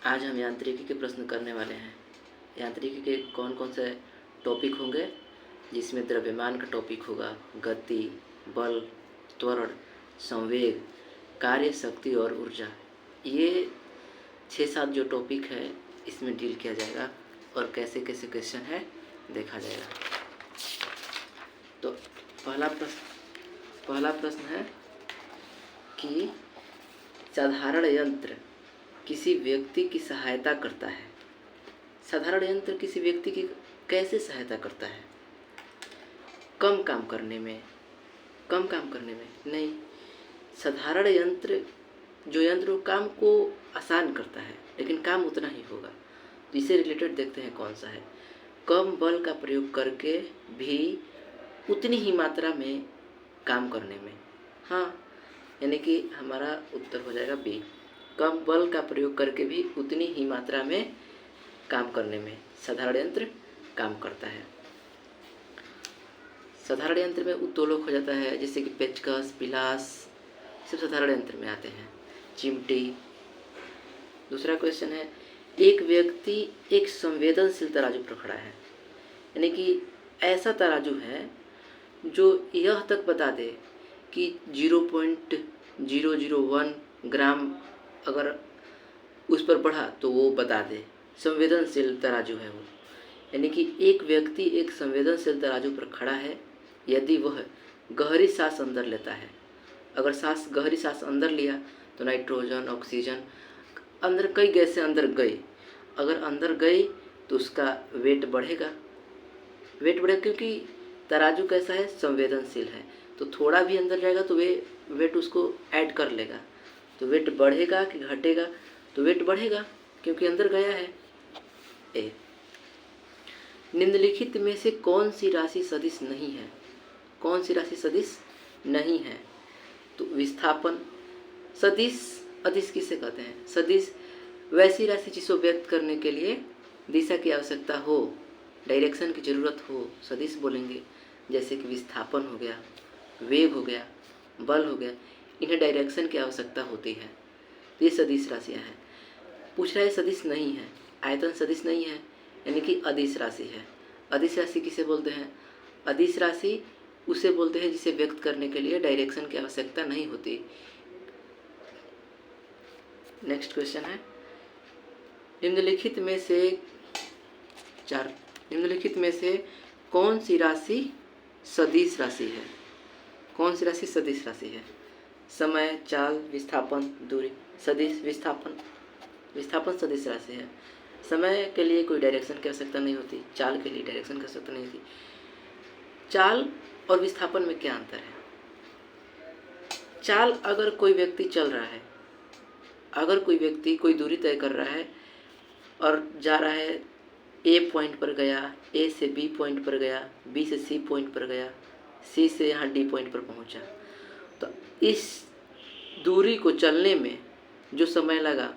आज हम यांत्रिकी के प्रश्न करने वाले हैं। यांत्रिकी के कौन कौन से टॉपिक होंगे, जिसमें द्रव्यमान का टॉपिक होगा, गति, बल, त्वरण, संवेग, कार्य, शक्ति और ऊर्जा। ये 6-7 जो टॉपिक है इसमें डील किया जाएगा और कैसे कैसे क्वेश्चन है देखा जाएगा। तो पहला प्रश्न है कि साधारण यंत्र किसी व्यक्ति की सहायता करता है। साधारण यंत्र किसी व्यक्ति की कैसे सहायता करता है? कम काम करने में नहीं। साधारण यंत्र जो यंत्र काम को आसान करता है लेकिन काम उतना ही होगा। तो इससे रिलेटेड देखते हैं कौन सा है। कम बल का प्रयोग करके भी उतनी ही मात्रा में काम करने में। हाँ, यानी कि हमारा उत्तर हो जाएगा बी। कम बल का प्रयोग करके भी उतनी ही मात्रा में काम करने में साधारण यंत्र काम करता है। साधारण यंत्र में उत्तोलक हो जाता है, जैसे कि पेचकस, पिलास, सब साधारण यंत्र में आते हैं। चिमटी। दूसरा क्वेश्चन है, एक व्यक्ति एक संवेदनशील तराजू पर खड़ा है, यानी कि ऐसा तराजू है जो यह तक बता दे कि 0.001 ग्राम अगर उस पर बढ़ा तो वो बता दे। संवेदनशील तराजू है वो, यानी कि एक व्यक्ति एक संवेदनशील तराजू पर खड़ा है यदि वह गहरी सांस अंदर लेता है। अगर गहरी सांस अंदर लिया तो नाइट्रोजन, ऑक्सीजन, अंदर कई गैसें अंदर गई। अगर अंदर गई तो उसका वेट बढ़ेगा क्योंकि तराजू कैसा है, संवेदनशील है। तो थोड़ा भी अंदर जाएगा तो वेट उसको ऐड कर लेगा। तो वेट बढ़ेगा कि घटेगा? तो वेट बढ़ेगा क्योंकि अंदर गया है। ए, निम्नलिखित में से कौन सी राशि सदिश नहीं है? कौन सी राशि सदिश नहीं है? तो विस्थापन। सदिश अदिश किसे कहते हैं? सदिश वैसी राशि जिसको व्यक्त करने के लिए दिशा की आवश्यकता हो, डायरेक्शन की जरूरत हो, सदिश बोलेंगे। जैसे कि विस्थापन हो गया, वेग हो गया, बल हो गया, इन्हें डायरेक्शन की आवश्यकता होती है। तो ये सदिश राशियाँ हैं। पूछ रहा है सदिश नहीं है, आयतन सदिश नहीं है, यानी कि अदिश राशि है। अदिश राशि किसे बोलते हैं? अदिश राशि उसे बोलते हैं जिसे व्यक्त करने के लिए डायरेक्शन की आवश्यकता नहीं होती। नेक्स्ट क्वेश्चन है, निम्नलिखित में से कौन सी राशि सदिश राशि है? कौन सी राशि सदिश राशि है? समय, चाल, विस्थापन, दूरी। सदिश विस्थापन सदिश राशि है। समय के लिए कोई डायरेक्शन की आवश्यकता नहीं होती, चाल के लिए डायरेक्शन की आवश्यकता नहीं होती। चाल और विस्थापन में क्या अंतर है? चाल, अगर कोई व्यक्ति चल रहा है, अगर कोई व्यक्ति कोई दूरी तय कर रहा है और जा रहा है, ए पॉइंट पर गया, ए से बी पॉइंट पर गया, बी से सी पॉइंट पर गया, सी से यहाँ डी पॉइंट पर पहुँचा, तो इस दूरी को चलने में जो समय लगा,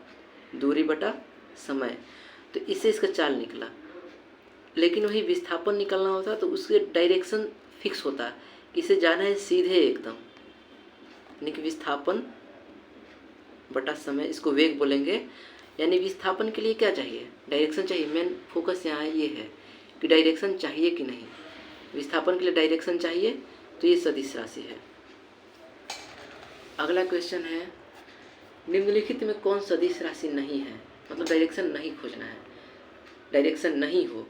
दूरी बटा समय, तो इससे इसका चाल निकला। लेकिन वही विस्थापन निकलना होता तो उसके डायरेक्शन फिक्स होता कि इसे जाना है सीधे एकदम, यानी कि विस्थापन बटा समय, इसको वेग बोलेंगे। यानी विस्थापन के लिए क्या चाहिए? डायरेक्शन चाहिए। मेन फोकस यहाँ ये है कि डायरेक्शन चाहिए कि नहीं। विस्थापन के लिए डायरेक्शन चाहिए, तो ये सदिश राशि है। अगला क्वेश्चन है, निम्नलिखित में कौन सदिश राशि नहीं है? मतलब डायरेक्शन नहीं खोजना है, डायरेक्शन नहीं हो।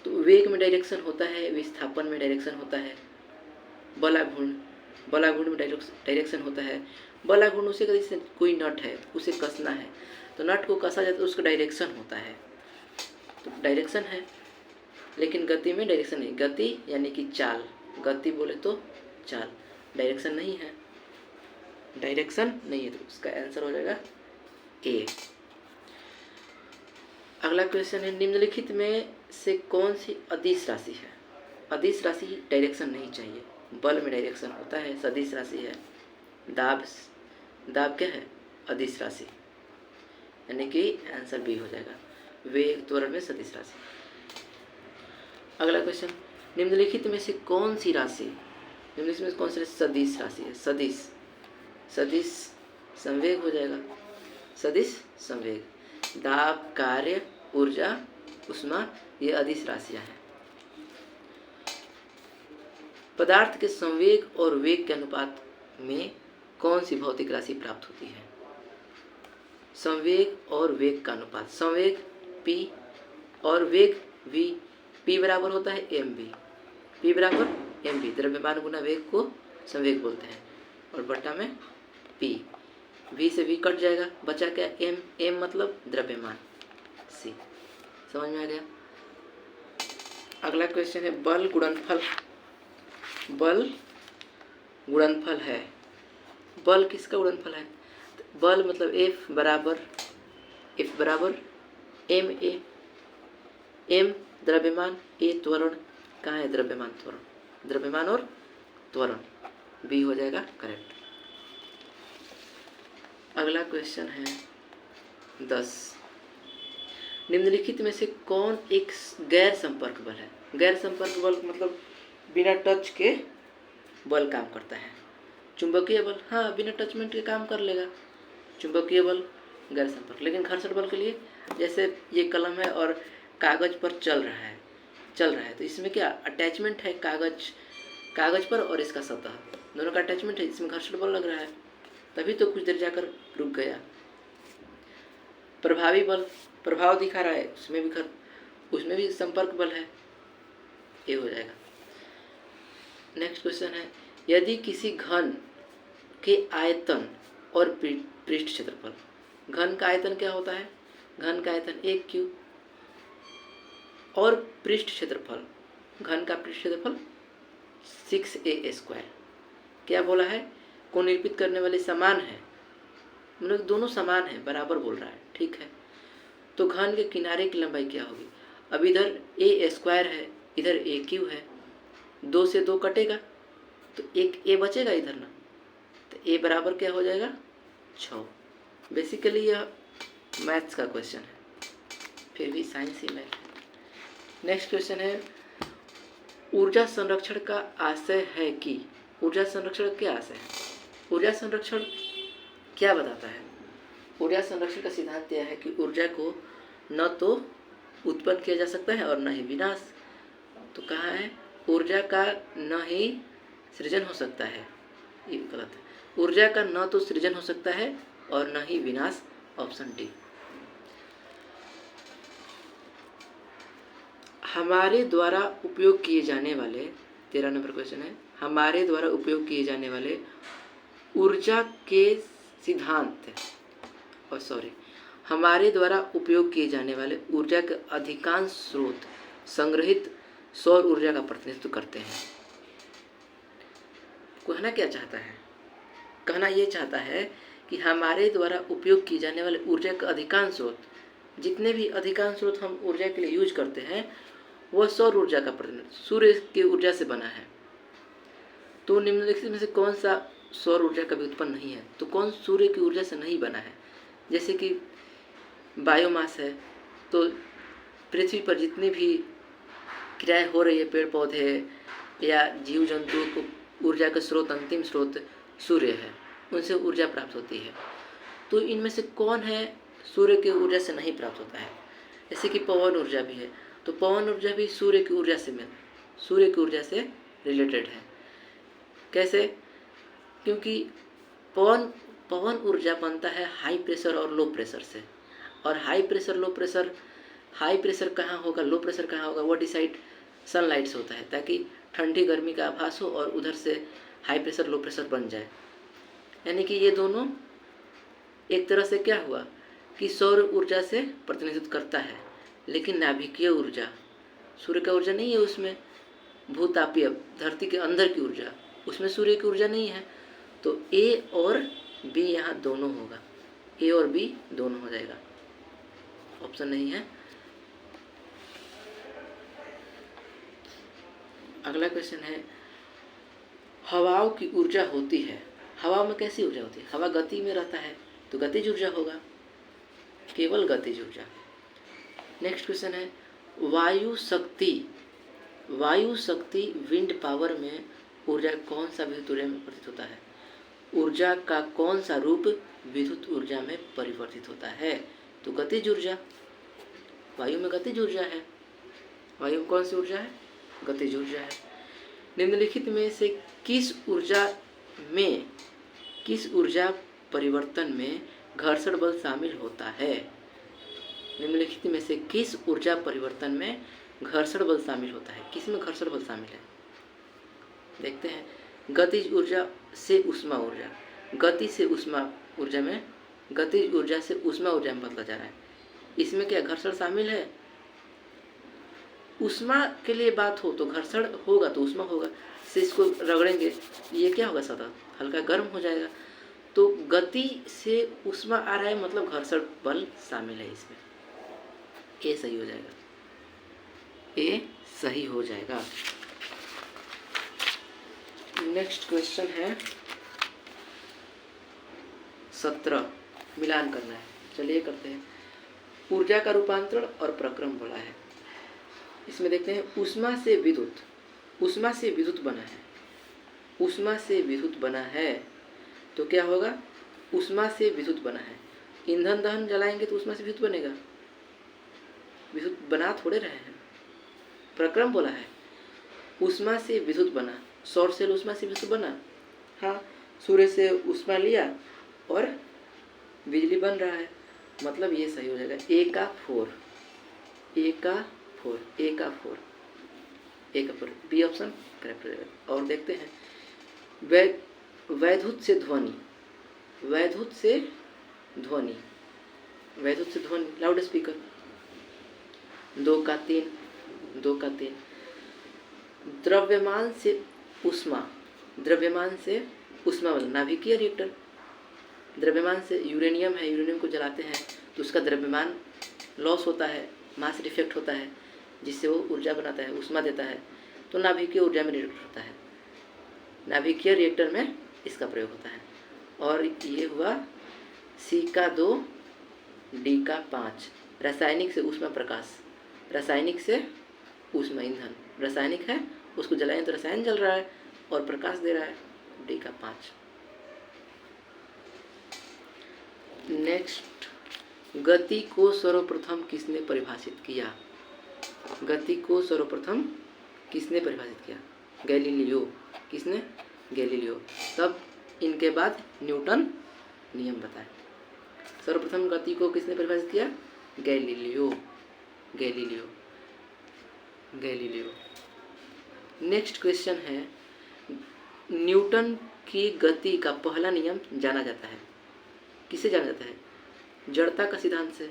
तो वेग में डायरेक्शन होता है, विस्थापन में डायरेक्शन होता है, बलाघूर्ण में डायरेक्शन होता है। बलाघूर्ण उसे जैसे कोई नट है, उसे कसना है, तो नट को कसा जाता है, उसका डायरेक्शन होता है, तो डायरेक्शन है। लेकिन गति में डायरेक्शन नहीं। गति यानी कि चाल, गति बोले तो चाल, डायरेक्शन नहीं है। तो उसका आंसर हो जाएगा ए। अगला क्वेश्चन है, निम्नलिखित में से कौन सी अदिश राशि है? अदिश राशि डायरेक्शन नहीं चाहिए, बल में डायरेक्शन होता है, सदिश राशि है। दाब क्या है? अदिश राशि, यानी कि आंसर बी हो जाएगा। वेग, त्वरण में सदिश राशि। अगला क्वेश्चन, निम्नलिखित में से कौन सी राशि सदिश राशि है? सदिश संवेग हो जाएगा, सदिश संवेग। दाब, कार्य, ऊर्जा, ऊष्मा, ये अदिश राशियां हैं। पदार्थ के संवेग और वेग के अनुपात में कौन सी भौतिक राशि प्राप्त होती है? संवेग और वेग का अनुपात, संवेग p और वेग v, p बराबर होता है mv, p बराबर mv, द्रव्यमान गुना वेग को संवेग बोलते हैं, और बटा में p, v से v कट जाएगा, बचा क्या m, m मतलब द्रव्यमान, c। समझ में आ गया? अगला क्वेश्चन है बल गुणनफल। बल गुणनफल है, बल किसका गुणनफल है? बल मतलब F बराबर एम ए, एम द्रव्यमान, ए त्वरण, कहाँ है द्रव्यमान त्वरण, द्रव्यमान और त्वरण, बी हो जाएगा करेक्ट। अगला क्वेश्चन है 10, निम्नलिखित में से कौन एक गैर संपर्क बल है? गैर संपर्क बल मतलब बिना टच के बल काम करता है। चुंबकीय बल, हाँ बिना टचमेंट के काम कर लेगा, चुंबकीय बल गैर संपर्क। लेकिन घर्षण बल के लिए, जैसे ये कलम है और कागज पर चल रहा है तो इसमें क्या अटैचमेंट है, कागज पर और इसका सतह, दोनों का अटैचमेंट है, इसमें घर्षण बल लग रहा है, तभी तो कुछ देर जाकर रुक गया। प्रभावी बल, प्रभाव दिखा रहा है, उसमें भी संपर्क बल है, ये हो जाएगा। नेक्स्ट क्वेश्चन है, यदि किसी घन के आयतन और पृष्ठ क्षेत्रफल, घन का आयतन क्या होता है? घन का आयतन 1 क्यूब और पृष्ठ क्षेत्रफल, घन का पृष्ठ क्षेत्रफल 6a²। क्या बोला है? को निरूपित करने वाले समान है, मतलब दोनों समान है, बराबर बोल रहा है, ठीक है। तो घन के किनारे की लंबाई क्या होगी? अब इधर a² है, इधर a³ है, 2 से 2 कटेगा तो एक a बचेगा इधर ना, तो a बराबर क्या हो जाएगा 6। बेसिकली यह मैथ्स का क्वेश्चन है, फिर भी साइंस ही मैथ है। नेक्स्ट क्वेश्चन है, ऊर्जा संरक्षण का आशय है कि, ऊर्जा संरक्षण क्या आशय है? ऊर्जा संरक्षण क्या बताता है? ऊर्जा संरक्षण का सिद्धांत यह है कि ऊर्जा को न तो उत्पन्न किया जा सकता है और न ही विनाश। तो कहाँ है? ऊर्जा का न ही सृजन हो सकता है, ये गलत है। ऊर्जा का न तो सृजन हो सकता है और न ही विनाश, ऑप्शन डी। हमारे द्वारा उपयोग किए जाने वाले, 13 नंबर क्वेश्चन है, हमारे द्वारा उपयोग किए जाने वाले ऊर्जा के सिद्धांत, और हमारे द्वारा उपयोग किए जाने वाले ऊर्जा के अधिकांश स्रोत संग्रहित सौर ऊर्जा का प्रतिनिधित्व करते हैं। कहना क्या चाहता है? कहना ये चाहता है कि हमारे द्वारा उपयोग किए जाने वाले ऊर्जा के अधिकांश स्रोत, जितने भी अधिकांश स्रोत हम ऊर्जा के लिए यूज करते हैं, वह सौर ऊर्जा का प्रतिनिधित्व, सूर्य की ऊर्जा से बना है। तो निम्नलिखित में से कौन सा सौर ऊर्जा कभी उत्पन्न नहीं है? तो कौन सूर्य की ऊर्जा से नहीं बना है? जैसे कि बायोमास है, तो पृथ्वी पर जितनी भी क्रियाएं हो रही है, पेड़ पौधे या जीव जंतुओं को ऊर्जा का स्रोत, अंतिम स्रोत सूर्य है, उनसे ऊर्जा प्राप्त होती है। तो इनमें से कौन है सूर्य की ऊर्जा से नहीं प्राप्त होता है? जैसे कि पवन ऊर्जा भी है, तो पवन ऊर्जा भी सूर्य की ऊर्जा से रिलेटेड है। कैसे? क्योंकि पवन ऊर्जा बनता है हाई प्रेशर और लो प्रेशर से, और high pressure low pressure, high pressure कहाँ होगा, लो प्रेशर कहाँ होगा, वो डिसाइड सनलाइट से होता है, ताकि ठंडी गर्मी का आभास हो और उधर से हाई प्रेशर लो प्रेशर बन जाए। यानी कि ये दोनों एक तरह से क्या हुआ कि सौर ऊर्जा से प्रतिनिधित्व करता है, लेकिन नाभिकीय ऊर्जा सूर्य का ऊर्जा नहीं है, उसमें भूतापीय धरती के अंदर की ऊर्जा, उसमें सूर्य की ऊर्जा नहीं है। तो ए और बी यहाँ दोनों होगा, ए और बी दोनों हो जाएगा, ऑप्शन नहीं है। अगला क्वेश्चन है, हवाओं की ऊर्जा होती है, हवा में कैसी ऊर्जा होती है? हवा गति में रहता है तो गतिज ऊर्जा होगा, केवल गतिज ऊर्जा। नेक्स्ट क्वेश्चन है, वायु शक्ति विंड पावर में ऊर्जा कौन सा विद्युत ऊर्जा में परिवर्तित होता है? ऊर्जा का कौन सा रूप विद्युत ऊर्जा में परिवर्तित होता है? तो गतिज ऊर्जा। वायु में गतिज ऊर्जा है। वायु में कौन सी ऊर्जा है? गतिज ऊर्जा है। निम्नलिखित में से किस ऊर्जा परिवर्तन में घर्षण बल शामिल होता है? निम्नलिखित में से किस ऊर्जा परिवर्तन में घर्षण बल शामिल होता है? किस में घर्षण बल शामिल है? देखते हैं। गतिज ऊर्जा से ऊष्मा ऊर्जा, गति से ऊष्मा ऊर्जा में, गतिज ऊर्जा से ऊष्मा ऊर्जा में बदला जा रहा है। इसमें क्या घर्षण शामिल है? ऊष्मा के लिए बात हो तो घर्षण होगा तो ऊष्मा होगा। से इसको रगड़ेंगे, ये क्या होगा? सतह हल्का गर्म हो जाएगा। तो गति से ऊष्मा आ रहा है मतलब घर्षण बल शामिल है इसमें। ए सही हो जाएगा। ए सही हो जाएगा। नेक्स्ट क्वेश्चन है 17, मिलान करना है। चलिए करते हैं। ऊर्जा का रूपांतरण और प्रक्रम बोला है। इसमें देखते हैं ऊष्मा से विद्युत बना है। ऊष्मा से विद्युत बना है तो क्या होगा? ऊष्मा से विद्युत बना है। ईंधन दहन जलाएंगे तो ऊष्मा से विद्युत बनेगा? विद्युत बना थोड़े रहे हैं। प्रक्रम बोला है ऊष्मा से विद्युत बना। सौर सेल ऊष्मा से विद्युत बना। हाँ, सूर्य से ऊष्मा लिया और बिजली बन रहा है, मतलब ये सही हो जाएगा। ए का 4, बी ऑप्शन करेक्ट हो जाएगा। और देखते हैं वैद्युत से ध्वनि, लाउड स्पीकर। 2 का 3, द्रव्यमान से ऊष्मा वाला नाभिकीय रिएक्टर। द्रव्यमान से यूरेनियम है, यूरेनियम को जलाते हैं तो उसका द्रव्यमान लॉस होता है, मास डिफेक्ट होता है, जिससे वो ऊर्जा बनाता है, ऊष्मा देता है। तो नाभिकीय ऊर्जा में रिएक्टर होता है, नाभिकीय रिएक्टर में इसका प्रयोग होता है। और ये हुआ सी का 2, डी का 5। रासायनिक से ऊष्मा प्रकाश, रासायनिक से ऊष्मा ईंधन। रासायनिक है, उसको जलाएं तो रसायन जल रहा है और प्रकाश दे रहा है, डी का 5। नेक्स्ट, गति को सर्वप्रथम किसने परिभाषित किया? गैलीलियो। किसने? गैलीलियो। तब इनके बाद न्यूटन नियम बताए। सर्वप्रथम गति को किसने परिभाषित किया? गैलीलियो। नेक्स्ट क्वेश्चन है, न्यूटन की गति का पहला नियम जाना जाता है। किससे जाना जाता है? जड़ता का सिद्धांत से।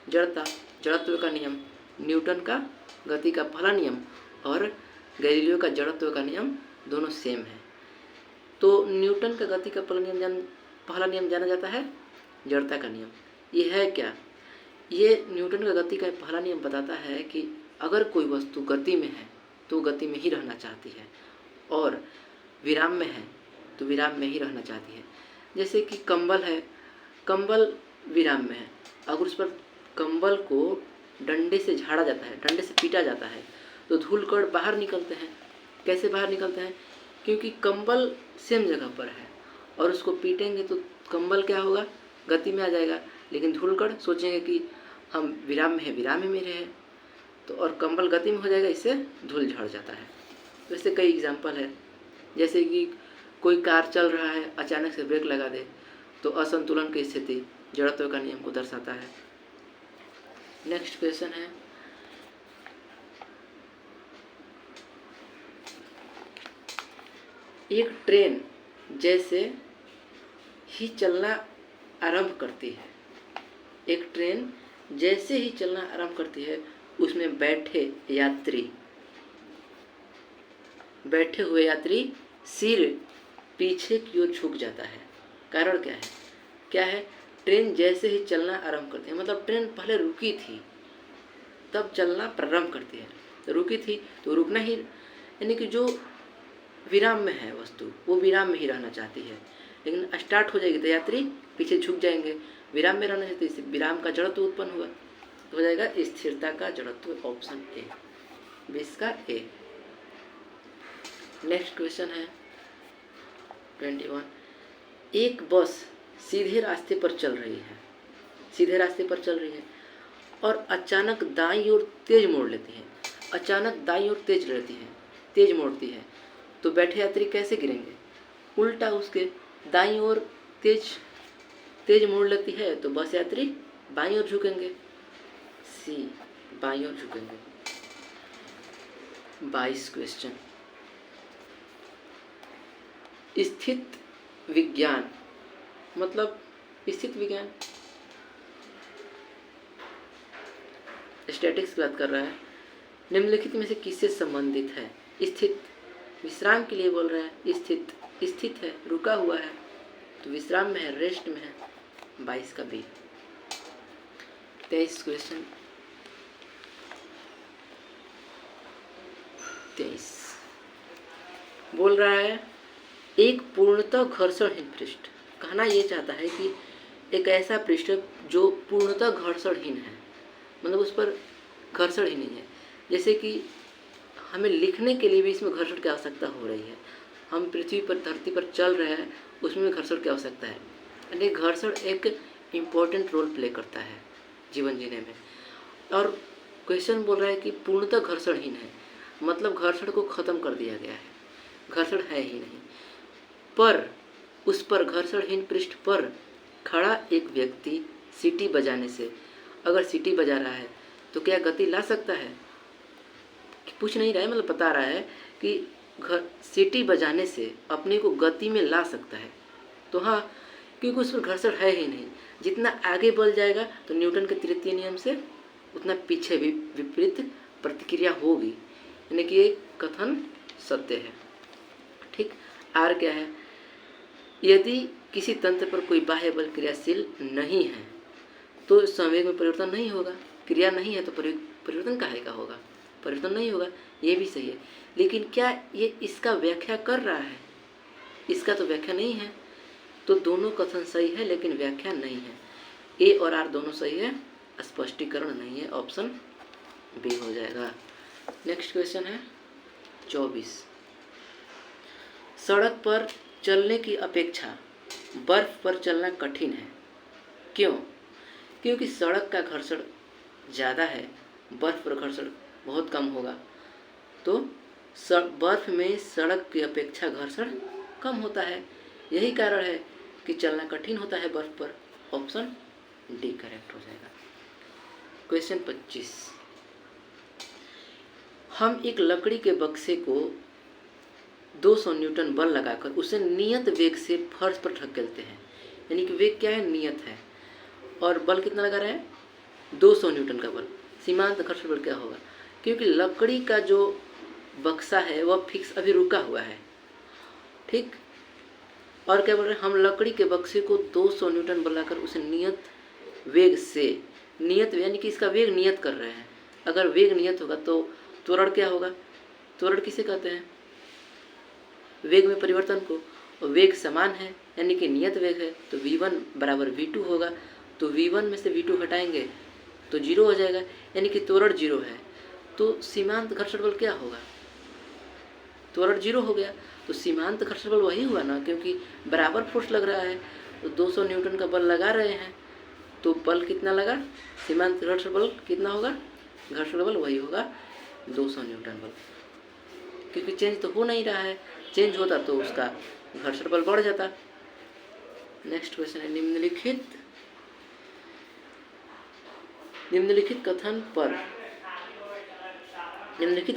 जड़त्व का नियम, न्यूटन का गति का पहला नियम और गैलीलियो का जड़त्व का नियम दोनों सेम है। तो न्यूटन का गति का पहला नियम जाना जाता है जड़ता का नियम। ये है क्या? ये न्यूटन का गति का पहला नियम बताता है कि अगर कोई वस्तु गति में है तो गति में ही रहना चाहती है, और विराम में है तो विराम में ही रहना चाहती है। जैसे कि कंबल है, कंबल विराम में है, अगर उस पर कंबल को डंडे से झाड़ा जाता है, डंडे से पीटा जाता है तो धूल कण बाहर निकलते हैं। कैसे बाहर निकलते हैं? क्योंकि कंबल सेम जगह पर है और उसको पीटेंगे तो कंबल क्या होगा? गति में आ जाएगा। लेकिन धूल कण सोचेंगे कि हम विराम में रहे, तो और कंबल गति में हो जाएगा, इससे धूल झड़ जाता है। तो इससे कई एग्जाम्पल है। जैसे कि कोई कार चल रहा है, अचानक से ब्रेक लगा दे तो असंतुलन की स्थिति जड़त्व का नियम को दर्शाता है। नेक्स्ट क्वेश्चन है, एक ट्रेन जैसे ही चलना आरंभ करती है, उसमें बैठे हुए यात्री सिर पीछे की ओर झुक जाता है। कारण क्या है? ट्रेन जैसे ही चलना आरंभ करती है, मतलब ट्रेन पहले रुकी थी तब चलना प्रारंभ करती है। तो रुकी थी तो रुकना ही, यानी कि जो विराम में है वस्तु वो विराम में ही रहना चाहती है, लेकिन स्टार्ट हो जाएगी तो यात्री पीछे झुक जाएंगे। विराम में रहना चाहते, विराम का जड़त्व उत्पन्न हुआ, तो हो जाएगा स्थिरता का जड़त्व, ऑप्शन ए, 20 का ए। नेक्स्ट क्वेश्चन है 21, एक बस सीधे रास्ते पर चल रही है, सीधे रास्ते पर चल रही है और अचानक दाईं ओर तेज मोड़ लेती है, अचानक दाईं ओर तेज रहती है, तेज मोड़ती है, तो बैठे यात्री कैसे गिरेंगे? उल्टा उसके दाईं ओर तेज मोड़ लेती है तो बस यात्री बाईं ओर झुकेंगे, सी बाईं ओर झुकेंगे। 22 क्वेश्चन। स्थित विज्ञान मतलब स्थित विज्ञान स्टैटिक्स की बात कर रहा है। निम्नलिखित में से किससे संबंधित है? स्थित विश्राम के लिए बोल रहा है, स्थित है, रुका हुआ है, तो विश्राम में है, रेस्ट में है। 22 का बी। 23 क्वेश्चन। 23 बोल रहा है एक पूर्णतः घर्षणहीन पृष्ठ। कहना ये चाहता है कि एक ऐसा पृष्ठ जो पूर्णतः घर्षणहीन है, मतलब उस पर घर्षण ही नहीं है। जैसे कि हमें लिखने के लिए भी इसमें घर्षण की आवश्यकता हो रही है, हम पृथ्वी पर धरती पर चल रहे हैं, उसमें घर्षण की आवश्यकता है। यानी घर्षण एक इम्पोर्टेंट रोल प्ले करता है जीवन जीने में। और क्वेश्चन बोल रहा है कि पूर्णतः घर्षणहीन है, मतलब घर्षण को ख़त्म कर दिया गया है, घर्षण है ही नहीं। पर उस पर घर्षणहीन पृष्ठ पर खड़ा एक व्यक्ति सीटी बजाने से, अगर सीटी बजा रहा है तो क्या गति ला सकता है? पूछ नहीं रहा है, मतलब बता रहा है कि सीटी बजाने से अपने को गति में ला सकता है। तो हाँ, क्योंकि उस पर घर्षण है ही नहीं। जितना आगे बढ़ जाएगा तो न्यूटन के तृतीय नियम से उतना पीछे भी विपरीत प्रतिक्रिया होगी, यानी कि ये कथन सत्य है। ठीक। आर क्या है? यदि किसी तंत्र पर कोई बाह्य बल क्रियाशील नहीं है तो संवेग में परिवर्तन नहीं होगा। क्रिया नहीं है तो परिवर्तन काहे का होगा? परिवर्तन नहीं होगा, ये भी सही है। लेकिन क्या ये इसका व्याख्या कर रहा है? इसका तो व्याख्या नहीं है। तो दोनों कथन सही है लेकिन व्याख्या नहीं है। ए और आर दोनों सही है, स्पष्टीकरण नहीं है। ऑप्शन बी हो जाएगा। नेक्स्ट क्वेश्चन है 24। सड़क पर चलने की अपेक्षा बर्फ पर चलना कठिन है, क्यों? क्योंकि सड़क का घर्षण ज़्यादा है, बर्फ पर घर्षण बहुत कम होगा। तो बर्फ में सड़क की अपेक्षा घर्षण कम होता है, यही कारण है कि चलना कठिन होता है बर्फ पर। ऑप्शन डी करेक्ट हो जाएगा। क्वेश्चन 25। हम एक लकड़ी के बक्से को 200 न्यूटन बल लगाकर उसे नियत वेग से फर्श पर ढकेलते हैं, यानी कि वेग क्या है? नियत है। और बल कितना लगा रहे हैं? 200 न्यूटन का बल। सीमांत घर्षण बल क्या होगा? क्योंकि लकड़ी का जो बक्सा है वह फिक्स अभी रुका हुआ है। ठीक। और क्या बोल रहे हैं? हम लकड़ी के बक्से को 200 न्यूटन बल लगाकर उसे नियत वेग से, नियत यानी कि इसका वेग नियत कर रहे हैं। अगर वेग नियत होगा तो त्वरण क्या होगा? त्वरण किसे कहते हैं? वेग में परिवर्तन को। और वेग समान है यानी कि नियत वेग है, तो v1 बराबर v2 होगा। तो v1 में से v2 हटाएंगे तो 0 हो जाएगा, यानी कि त्वरण 0 है। तो सीमांत घर्षण बल क्या होगा? त्वरण 0 हो गया, तो सीमांत घर्षण बल वही हुआ ना, क्योंकि बराबर फोर्स लग रहा है। तो 200 न्यूटन का बल लगा रहे हैं, तो बल कितना लगा? सीमांत घर्षण बल कितना होगा? घर्षण बल वही होगा 200 न्यूटन बल, क्योंकि चेंज तो हो नहीं रहा है। चेंज होता तो उसका घर्षण बल बढ़ जाता। नेक्स्ट क्वेश्चन है निम्नलिखित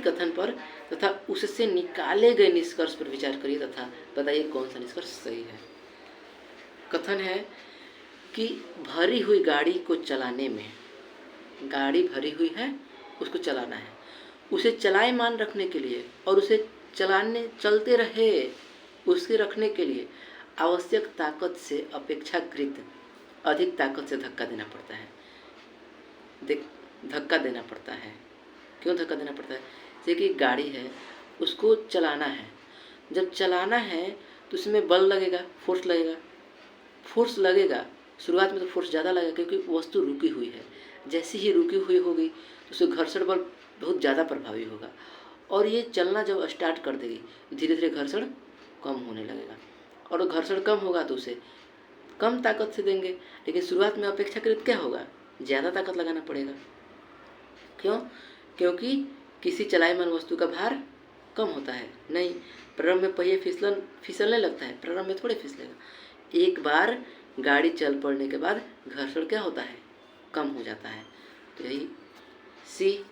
कथन पर तथा उससे निकाले गए निष्कर्ष पर विचार करिए तथा बताइए कौन सा निष्कर्ष सही है। कथन है कि भरी हुई गाड़ी को चलाने में, गाड़ी भरी हुई है, उसको चलाना है, उसे चलायमान रखने के लिए और उसे चलते रहे उसके रखने के लिए आवश्यक ताकत से अपेक्षाकृत अधिक ताकत से धक्का देना पड़ता है। धक्का देना पड़ता है। क्यों धक्का देना पड़ता है? जैसे कि गाड़ी है, उसको चलाना है, जब चलाना है तो उसमें बल लगेगा, फोर्स लगेगा। शुरुआत में तो फोर्स ज़्यादा लगेगा क्योंकि वस्तु रुकी हुई है। जैसे ही रुकी हुई होगी तो उसे घर्षण बल बहुत ज़्यादा प्रभावी होगा, और ये चलना जब स्टार्ट कर देगी धीरे धीरे घर्षण कम होने लगेगा, और घर्षण कम होगा तो उसे कम ताकत से देंगे, लेकिन शुरुआत में अपेक्षाकृत क्या होगा, ज़्यादा ताकत लगाना पड़ेगा। क्यों? क्योंकि किसी चलायमान वस्तु का भार कम होता है। नहीं, प्रारंभ में पहिए फिसलने लगता है, प्रारंभ में थोड़े फिसलेगा। एक बार गाड़ी चल पड़ने के बाद घर्षण क्या होता है, कम हो जाता है। तो यही सी।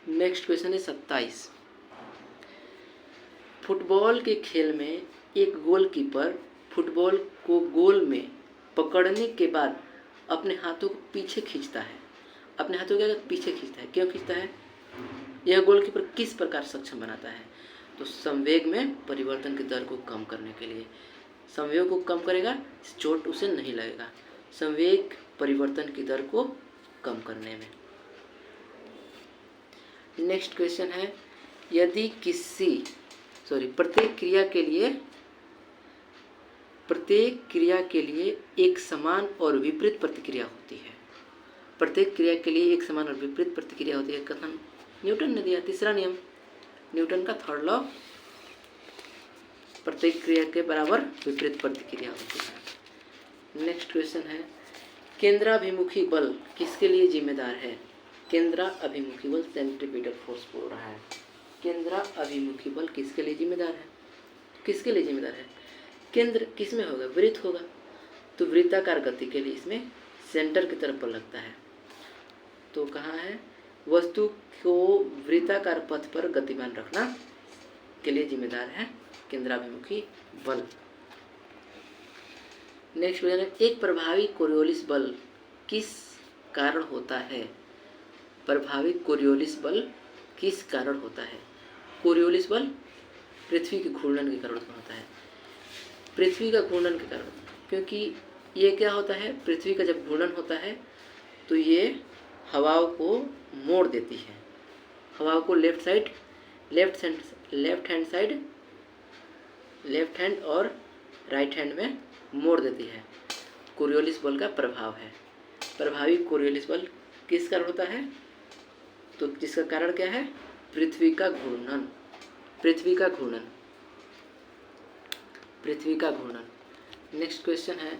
नेक्स्ट क्वेश्चन है 27। फुटबॉल के खेल में एक गोलकीपर फुटबॉल को गोल में पकड़ने के बाद अपने हाथों को पीछे खींचता है। अपने हाथों को पीछे खींचता है, क्यों खींचता है? यह गोलकीपर किस प्रकार सक्षम बनाता है? तो संवेग में परिवर्तन की दर को कम करने के लिए। संवेग को कम करेगा, चोट उसे नहीं लगेगा। संवेग परिवर्तन की दर को कम करने में। नेक्स्ट क्वेश्चन है, यदि प्रत्येक क्रिया के लिए एक समान और विपरीत प्रतिक्रिया होती है। प्रत्येक क्रिया के लिए एक समान और विपरीत प्रतिक्रिया होती है। कथन न्यूटन ने दिया, तीसरा नियम, न्यूटन का थर्ड लॉ। प्रत्येक क्रिया के बराबर विपरीत प्रतिक्रिया होती है। नेक्स्ट क्वेश्चन है, केंद्राभिमुखी बल किसके लिए जिम्मेदार है? केंद्राभिमुखी बल सेंट्रीपिटल फोर्स बोल रहा है। केंद्राभिमुखी बल किसके लिए जिम्मेदार है? किसके लिए जिम्मेदार है? केंद्र किसमें होगा? वृत्त होगा, तो वृत्ताकार गति के लिए इसमें सेंटर की तरफ बल लगता है। तो कहाँ है? वस्तु को वृत्ताकार पथ पर गतिमान रखना के लिए जिम्मेदार है केंद्राभिमुखी बल। नेक्स्ट क्वेश्चन है, एक प्रभावी कोरियोलिस बल किस कारण होता है? प्रभावी कोरियोलिस बल किस कारण होता है? कोरियोलिस बल पृथ्वी के घूर्णन के कारण होता है। पृथ्वी का घूर्णन के कारण, क्योंकि ये क्या होता है, पृथ्वी का जब घूर्णन होता है तो ये हवाओं को मोड़ देती है। हवाओं को लेफ्ट हैंड और राइट हैंड में मोड़ देती है। कोरियोलिस बल का प्रभाव है। प्रभावी कोरियोलिस बल किस कारण होता है? तो जिसका कारण क्या है? पृथ्वी का घूर्णन। नेक्स्ट क्वेश्चन है,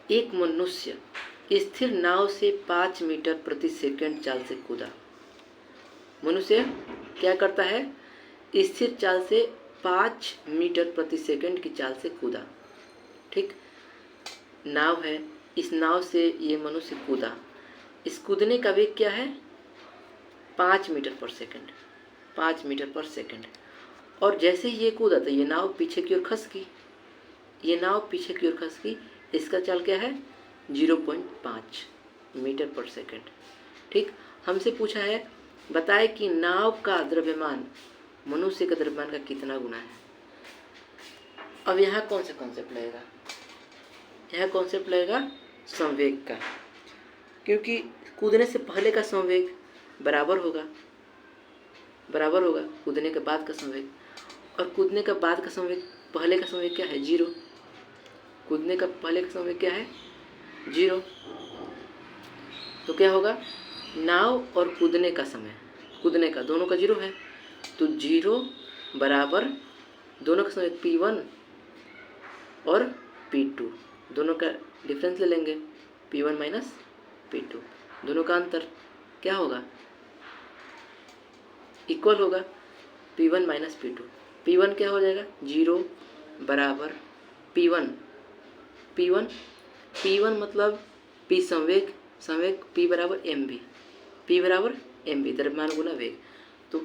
एक मनुष्य स्थिर नाव से 5 मीटर प्रति सेकंड चाल से कूदा। मनुष्य क्या करता है? स्थिर चाल से 5 मीटर प्रति सेकंड की चाल से कूदा। ठीक, नाव है, इस नाव से ये मनुष्य कूदा। इस कूदने का वेग क्या है? 5 मीटर पर सेकंड। 5 मीटर पर सेकंड। और जैसे ही ये कूदा तो ये नाव पीछे की ओर खस गई। इसका चाल क्या है? 0.5 मीटर पर सेकंड। ठीक, हमसे पूछा है बताए कि नाव का द्रव्यमान मनुष्य के द्रव्यमान का कितना गुना है। अब यहाँ कौन सा कॉन्सेप्ट लगेगा? यह कॉन्सेप्ट लगेगा संवेग का, क्योंकि कूदने से पहले का संवेग बराबर होगा कूदने के बाद का संवेग, और कूदने के बाद का संवेग, पहले का संवेग क्या है? 0। कूदने का पहले का संवेग क्या है? 0। तो क्या होगा? नाव और कूदने का समय, कूदने का दोनों का 0 है, तो 0 बराबर दोनों का समय P1 और P2, दोनों का डिफरेंस ले लेंगे, P1 माइनस P2, दोनों का अंतर क्या होगा? इक्वल होगा P1 माइनस P2। P1 क्या हो जाएगा? 0 बराबर P1 मतलब P संवेग P बराबर mv, द्रव्यमान गुना वेग। तो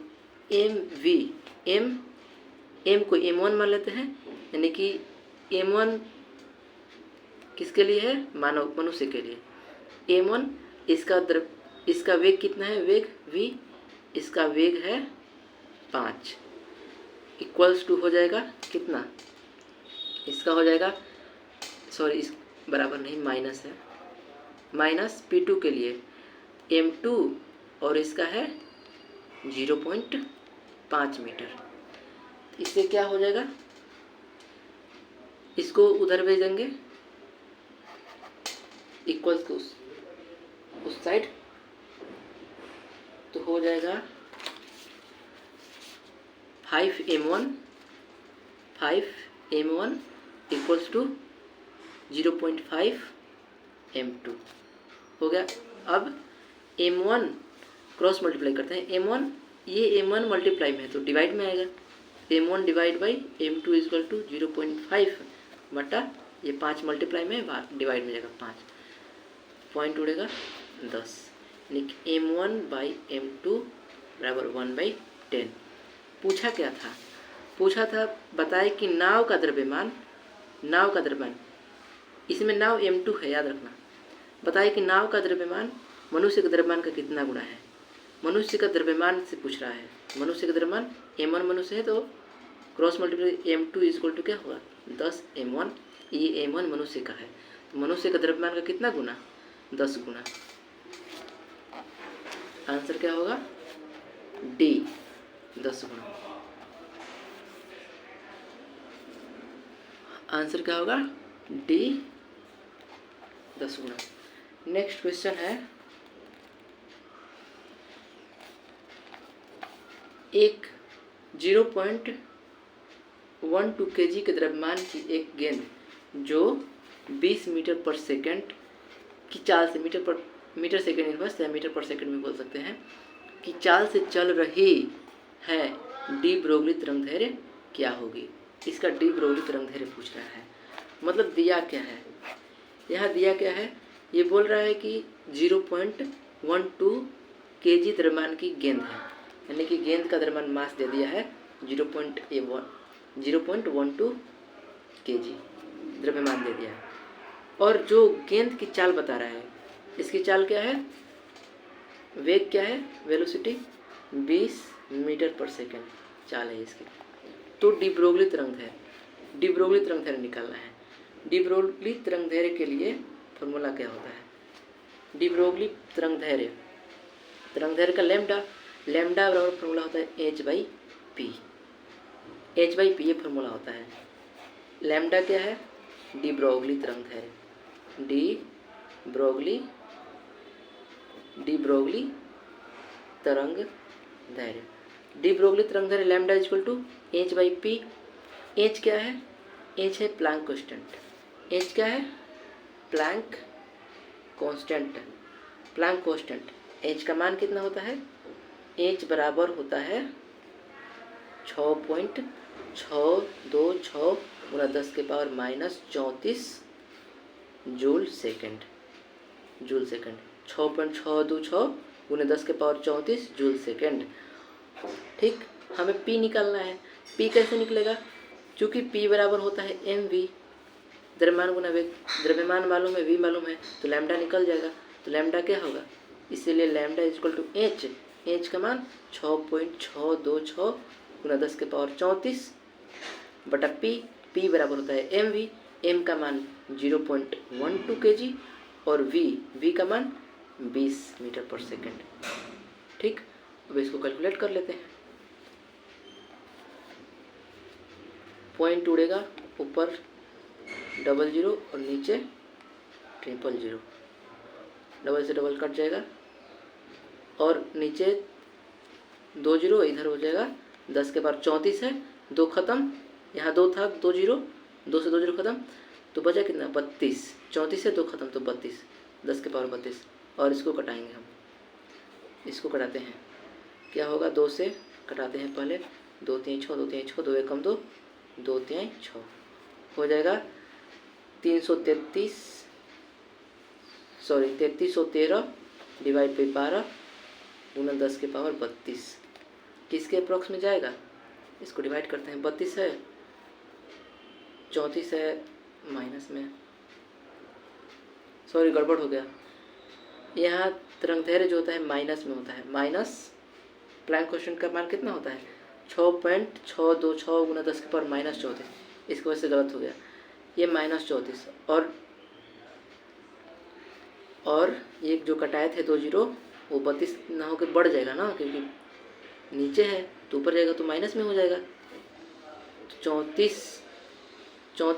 m को m1 मान लेते हैं, यानी कि m1 किसके लिए है? मनुष्य के लिए। m1 इसका वेग कितना है? वेग v, इसका वेग है 5, इक्वल्स टू हो जाएगा कितना? इसका हो जाएगा, सॉरी इस बराबर नहीं, माइनस है, माइनस P2 के लिए m2 और इसका है 0.5 मीटर। इससे क्या हो जाएगा? इसको उधर भेज देंगे, इक्वल्स को उस साइड, तो हो जाएगा 5m1 m1 equals to 0.5 m2 हो गया। अब m1 क्रॉस मल्टीप्लाई करते हैं, m1 ये m1 मल्टीप्लाई में है तो डिवाइड में आएगा, m1 divide by m2 equal to 0.5 बटा ये 5 मल्टीप्लाई में डिवाइड में जाएगा 5, पॉइंट उड़ेगा 10, यानी m1 बाई m2 बराबर 1/10। पूछा क्या था? पूछा था बताए कि नाव का द्रव्यमान इसमें नाव m2 है, याद रखना। बताए कि नाव का द्रव्यमान मनुष्य के द्रव्यमान का कितना गुना है। मनुष्य का द्रव्यमान से पूछ रहा है। मनुष्य का द्रव्यमान m1 मनुष्य है तो cross multiply m2 equal to क्या होगा 10 m1, ये m1 मनुष्य का है तो मनुष्य का द्रव्यमान का कितना गुना 10 गुना। आंसर क्या होगा डी 10 गुना। आंसर क्या होगा डी 10 गुना। नेक्स्ट क्वेश्चन है, एक 0.12 kg के द्रव्यमान की एक गेंद जो 20 मीटर पर सेकंड की चाल से मीटर सेकंड इनवर्स या मीटर पर सेकंड भी बोल सकते हैं कि चाल से चल रही है, डी ब्रोगली तरंगदैर्घ्य क्या होगी। इसका डी ब्रोगली तरंगदैर्घ्य पूछ रहा है। मतलब दिया क्या है, यहाँ दिया क्या है, ये बोल रहा है कि 0.12 kg द्रव्यमान की गेंद है, यानी कि गेंद का द्रव्यमान मास दे दिया है 0.12 kg द्रव्यमान दे दिया है। और जो गेंद की चाल बता रहा है, इसकी चाल क्या है, वेग क्या है, वेलोसिटी 20 मीटर पर सेकंड चाल है इसकी। तो डी ब्रोगली तरंगदैर्घ्य निकालना है। डी ब्रोगली तरंगदैर्घ्य के लिए फॉर्मूला क्या होता है, डी ब्रोगली तरंगदैर्घ्य का लैम्डा बराबर फॉर्मूला होता है h/p। h/p ये फॉर्मूला होता है। लैम्डा क्या है, डी ब्रोगली तरंगदैर्घ्य, डी ब्रोगली तरंगदैर्घ्य। डी ब्रोगली तरंगदैर्घ्य lambda equal to h/p। h क्या है, h है प्लैंक कांस्टेंट। h क्या है, प्लैंक कांस्टेंट। h का मान कितना होता है, h बराबर होता है 6.626 गुना 10 के पावर -34 जूल सेकंड। 6.626 गुना 10 के पावर 34 जूल सेकंड। ठीक, हमें p निकालना है। p कैसे निकलेगा, चूँकि p बराबर होता है mv, द्रव्यमान गुना वेग। द्रव्यमान मालूम है, v मालूम है, तो लैम्डा निकल जाएगा। तो लैम्डा क्या होगा, इसीलिए लैम्डा इक्वल टू h का मान 6.626 गुना 10 के पावर 34 बटा p बराबर होता है mv। m का मान 0.12 kg और v का मान 20 मीटर पर सेकंड। ठीक, अब इसको कैलकुलेट कर लेते हैं। पॉइंट उड़ेगा, ऊपर 00 और नीचे 000, डबल से डबल कट जाएगा और नीचे 20 इधर हो जाएगा। 10 के पावर 34 है, 2 खत्म, यहाँ 2 था, 2 से 2 खत्म, तो बचा कितना 32। 34 से 2 खत्म तो 32, 10 के पावर 32। और इसको कटाएंगे हम, इसको कटाते हैं, क्या होगा, 2 से कटाते हैं पहले, 2 3 6, 2 3 6, 2 1 कम 2, 2 3 6 हो जाएगा 3313 डिवाइड बाई 12 गुना 10 के पावर 32। किसके अप्रॉक्स में जाएगा, इसको डिवाइड करते हैं। 32 है, 34 है, माइनस में, सॉरी गड़बड़ हो गया। यहाँ तरंगदैर्घ्य जो होता है माइनस में होता है। माइनस प्लैंक कांस्टेंट का मान कितना होता है 6.626 गुना 10 के पावर -34। इसकी वजह से गलत हो गया, ये -34 और ये जो कटाए थे 2 0 वो 32 ना होकर बढ़ जाएगा ना, क्योंकि नीचे है तो ऊपर जाएगा तो माइनस में हो जाएगा, तो 34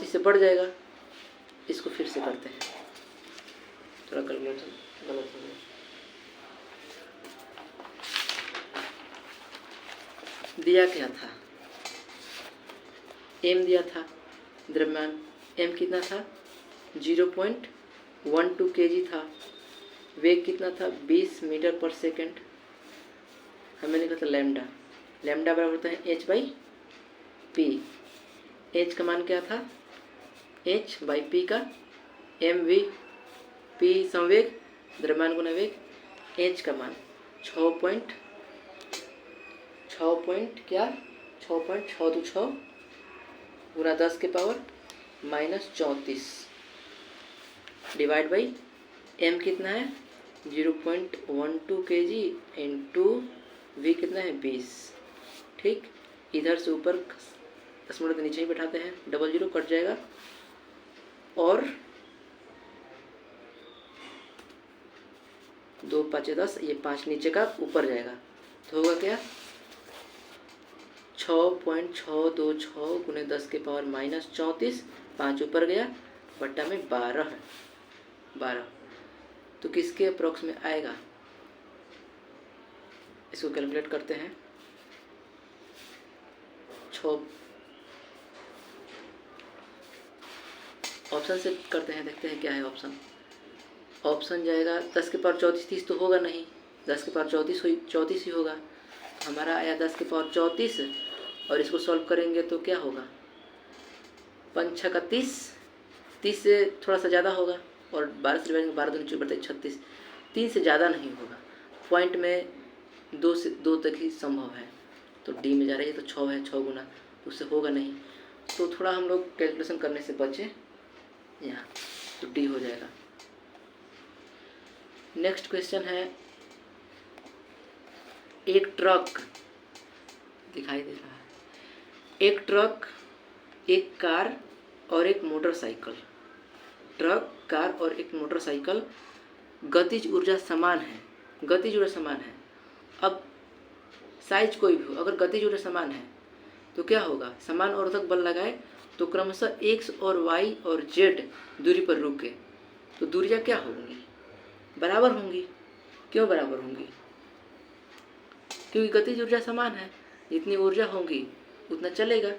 से बढ़ जाएगा। इसको फिर से करते हैं, थोड़ा कैलकुलेशन गलत हो गया। दिया क्या था, m दिया था, द्रव्यमान m कितना था 0.12 kg था, वेग कितना था 20 मीटर पर सेकेंड, हमें लिखा था लैम्डा, लैम्डा बराबर होता है h/p, h का मान क्या था h/p का mv, p संवेग द्रव्यमान गुना वेग, h का मान 6.626 गुना 10 के पावर -34 डिवाइड बाई m कितना है 0.12 kg इंटू v कितना है 20। ठीक, इधर से ऊपर 10 मिनट नीचे ही बैठाते हैं, 00 कट जाएगा और 2 5 10, ये 5 नीचे का ऊपर जाएगा तो होगा क्या 6.626 गुने 10 के पावर -34, 5 ऊपर गया बट्टा में 12 है, 12 तो किसके अप्रोक्स में आएगा, इसको कैलकुलेट करते हैं। ऑप्शन से करते हैं, देखते हैं क्या है ऑप्शन। ऑप्शन जाएगा 10 के पावर 34, 30 तो होगा नहीं, 10 के पावर 34 ही होगा, हमारा आया 10 के पावर 34 और इसको सॉल्व करेंगे तो क्या होगा 5 6 का 30, 30 से थोड़ा सा ज़्यादा होगा और 12 से डिवाइड 12 नीचे बढ़ते 36, 3 से ज़्यादा नहीं होगा, पॉइंट में 2 से 2 तक ही संभव है, तो डी में जा रही है तो 6 है, 6 गुना उससे होगा नहीं, तो थोड़ा हम लोग कैलकुलेशन करने से बचे यहाँ, तो डी हो जाएगा। नेक्स्ट क्वेश्चन है, एक ट्रक दिखाई दे रहा है, एक ट्रक, एक कार और एक मोटरसाइकिल, ट्रक कार और एक मोटरसाइकिल, गतिज ऊर्जा समान है, गतिज ऊर्जा समान है। अब साइज कोई भी हो, अगर गतिज ऊर्जा समान है तो क्या होगा, समान और्धक बल लगाए तो क्रमशः x और y और z दूरी पर रुके तो दूरियां क्या होंगी, बराबर होंगी। क्यों बराबर होंगी, क्योंकि गतिज ऊर्जा समान है, जितनी ऊर्जा होगी उतना चलेगा,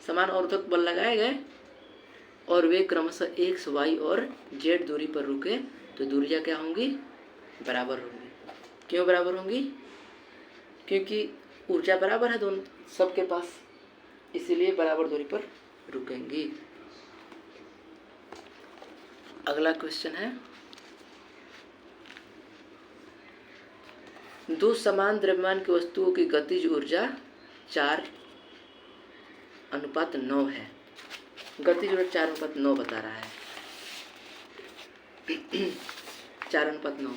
समान और्धक बल लगाए गए और वे क्रमशः x y और z दूरी पर रुके तो दूरियां क्या होंगी, बराबर होंगी। क्यों बराबर होंगी, क्योंकि ऊर्जा बराबर है दोनों सबके पास, इसीलिए बराबर दूरी पर रुकेंगी। अगला क्वेश्चन है, दो समान द्रव्यमान की वस्तुओं की गतिज ऊर्जा 4:9 है, गतिज ऊर्जा 4:9 बता रहा है 4:9।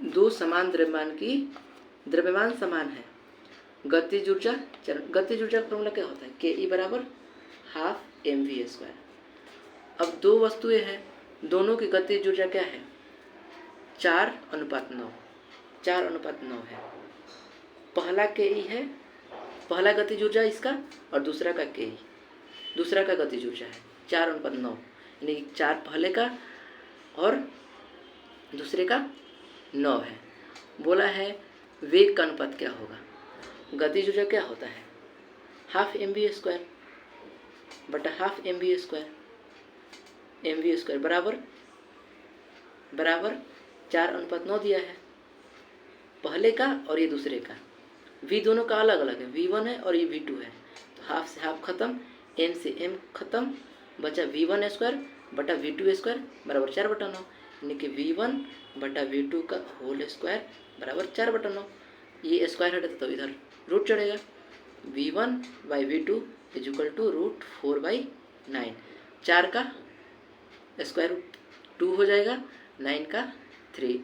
दो समान द्रव्यमान की, द्रव्यमान समान है, गतिज ऊर्जा का फॉर्मूला क्या होता है, ke बराबर ½ mv²। अब दो वस्तुएं हैं, दोनों की गतिज ऊर्जा क्या है 4:9, 4:9 है। पहला ke है, पहला गतिज ऊर्जा इसका और दूसरा का ke, दूसरा का गतिज ऊर्जा है 4:9, यानी 4 पहले का और दूसरे का 9 है। बोला है वेग का अनुपात क्या होगा, गतिज ऊर्जा क्या होता है ½ mv² बटा ½ mv² बराबर 4:9 दिया है, पहले का और ये दूसरे का, v दोनों का अलग अलग है, v1 है और ये v2 है, तो हाफ से हाफ खत्म, m से m खत्म, बचा v1² बटा v2² बराबर 4/9, यानी कि v1 बटा v2 का होल स्क्वायर बराबर 4/9। ये स्क्वायर हटे तो इधर रूट चढ़ेगा, v1/v2 = √4/9, 4 का स्क्वायर रूट 2 हो जाएगा, 9 का 3,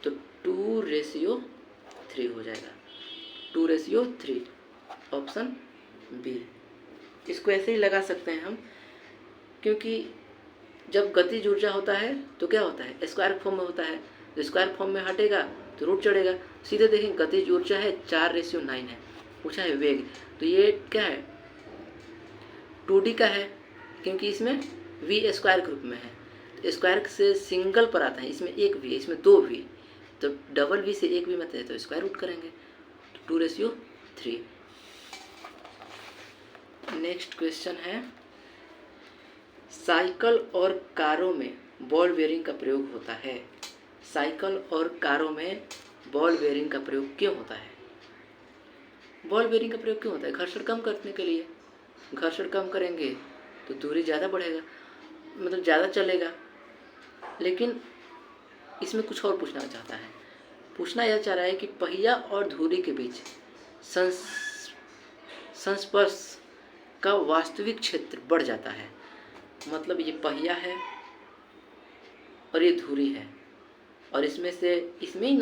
तो 2:3 हो जाएगा, 2:3, ऑप्शन बी। इसको ऐसे ही लगा सकते हैं हम, क्योंकि जब गतिज ऊर्जा होता है तो क्या होता है स्क्वायर फॉर्म में होता है, तो स्क्वायर फॉर्म में हटेगा तो रूट चढ़ेगा, सीधे देखें गतिज ऊर्जा है 4:9 है, पूछा है वेग, तो ये क्या है 2D का है, क्योंकि इसमें v² ग्रुप में है, स्क्वायर से सिंगल पर आता है, इसमें एक v है, इसमें 2 v, तो डबल v से एक v मत है तो स्क्वायर रूट करेंगे, तो 2:3। नेक्स्ट क्वेश्चन है, साइकिल और कारों में बॉल बेयरिंग का प्रयोग होता है। साइकिल और कारों में बॉल बेयरिंग का प्रयोग क्यों होता है? बॉल बेयरिंग का प्रयोग क्यों होता है? घर्षण कम करने के लिए। घर्षण कम करेंगे तो दूरी ज़्यादा बढ़ेगा, मतलब ज़्यादा चलेगा। लेकिन इसमें कुछ और पूछना चाहता है। पूछना यह चाह रहा है कि पहिया और धुरी के बीच संस्पर्श का वास्तविक क्षेत्र बढ़ जाता है। मतलब ये पहिया है और ये धुरी है, और इसमें ही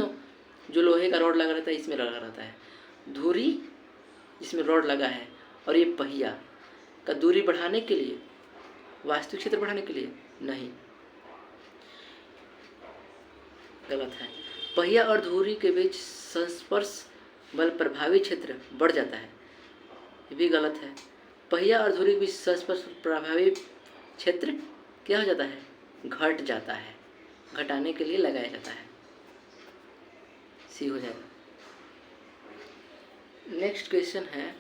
जो लोहे का रॉड लगा रहता है इसमें लगा रहता है। धुरी जिसमें रॉड लगा है और ये पहिया का दूरी बढ़ाने के लिए, वास्तविक क्षेत्र बढ़ाने के लिए नहीं, गलत है। पहिया और धुरी के बीच संस्पर्श बल प्रभावी क्षेत्र बढ़ जाता है, ये भी गलत है। पहिया और धुरी के बीच संस्पर्श प्रभावी क्षेत्र क्या हो जाता है? घट जाता है, घटाने के लिए लगाया जाता है, सी हो जाएगा। नेक्स्ट क्वेश्चन है,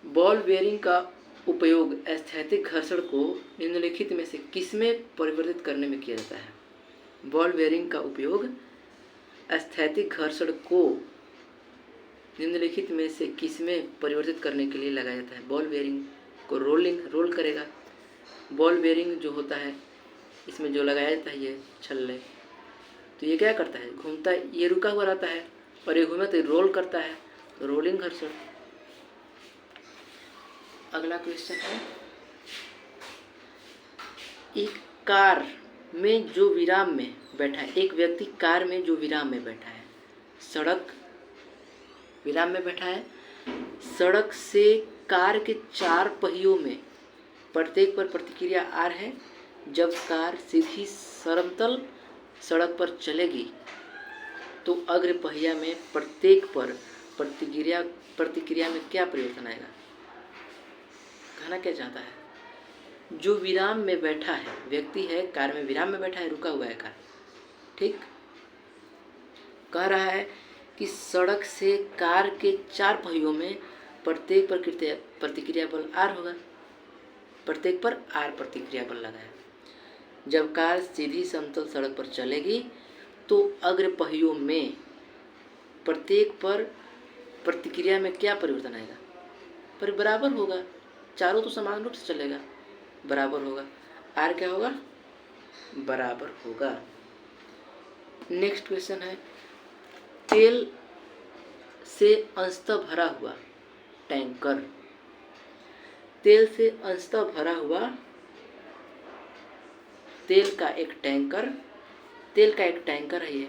बॉल बेयरिंग का उपयोग स्थैतिक घर्षण को निम्नलिखित में से किसमें परिवर्तित करने में किया जाता है? बॉल बेयरिंग का उपयोग स्थैतिक घर्षण को निम्नलिखित में से किसमें परिवर्तित करने के लिए लगाया जाता है? बॉल बेयरिंग को रोल करेगा। बॉल बेयरिंग जो होता है इसमें जो लगाया जाता है ये छल्ले, तो ये क्या करता है? घूमता है, ये रुका हुआ रहता है और ये घूमे तो रोल करता है, रोलिंग घर्षण। अगला क्वेश्चन है, एक कार में जो विराम में बैठा है, एक व्यक्ति कार में जो विराम में बैठा है, सड़क विराम में बैठा है, सड़क से कार के 4 पहियों में प्रत्येक पर प्रतिक्रिया R है। जब कार सीधी समतल सड़क पर चलेगी तो अग्र पहिया में प्रत्येक पर प्रतिक्रिया में क्या परिवर्तन आएगा? कहना क्या चाहता है? जो विराम में बैठा है, व्यक्ति है, कार में विराम में बैठा है, रुका हुआ है कार, ठीक, कह रहा है कि सड़क से कार के 4 पहियों में प्रत्येक पर प्रतिक्रिया बल R होगा, प्रत्येक पर R प्रतिक्रिया बल लगा है। जब कार सीधी समतल सड़क पर चलेगी तो अग्र पहियों में प्रत्येक पर प्रतिक्रिया में क्या परिवर्तन आएगा? पर बराबर होगा, चारों तो समान रूप से चलेगा, बराबर होगा। R क्या होगा? बराबर होगा। नेक्स्ट क्वेश्चन है, तेल से अंशतः भरा हुआ टैंकर, तेल से अंशतः भरा हुआ तेल का एक टैंकर है, ये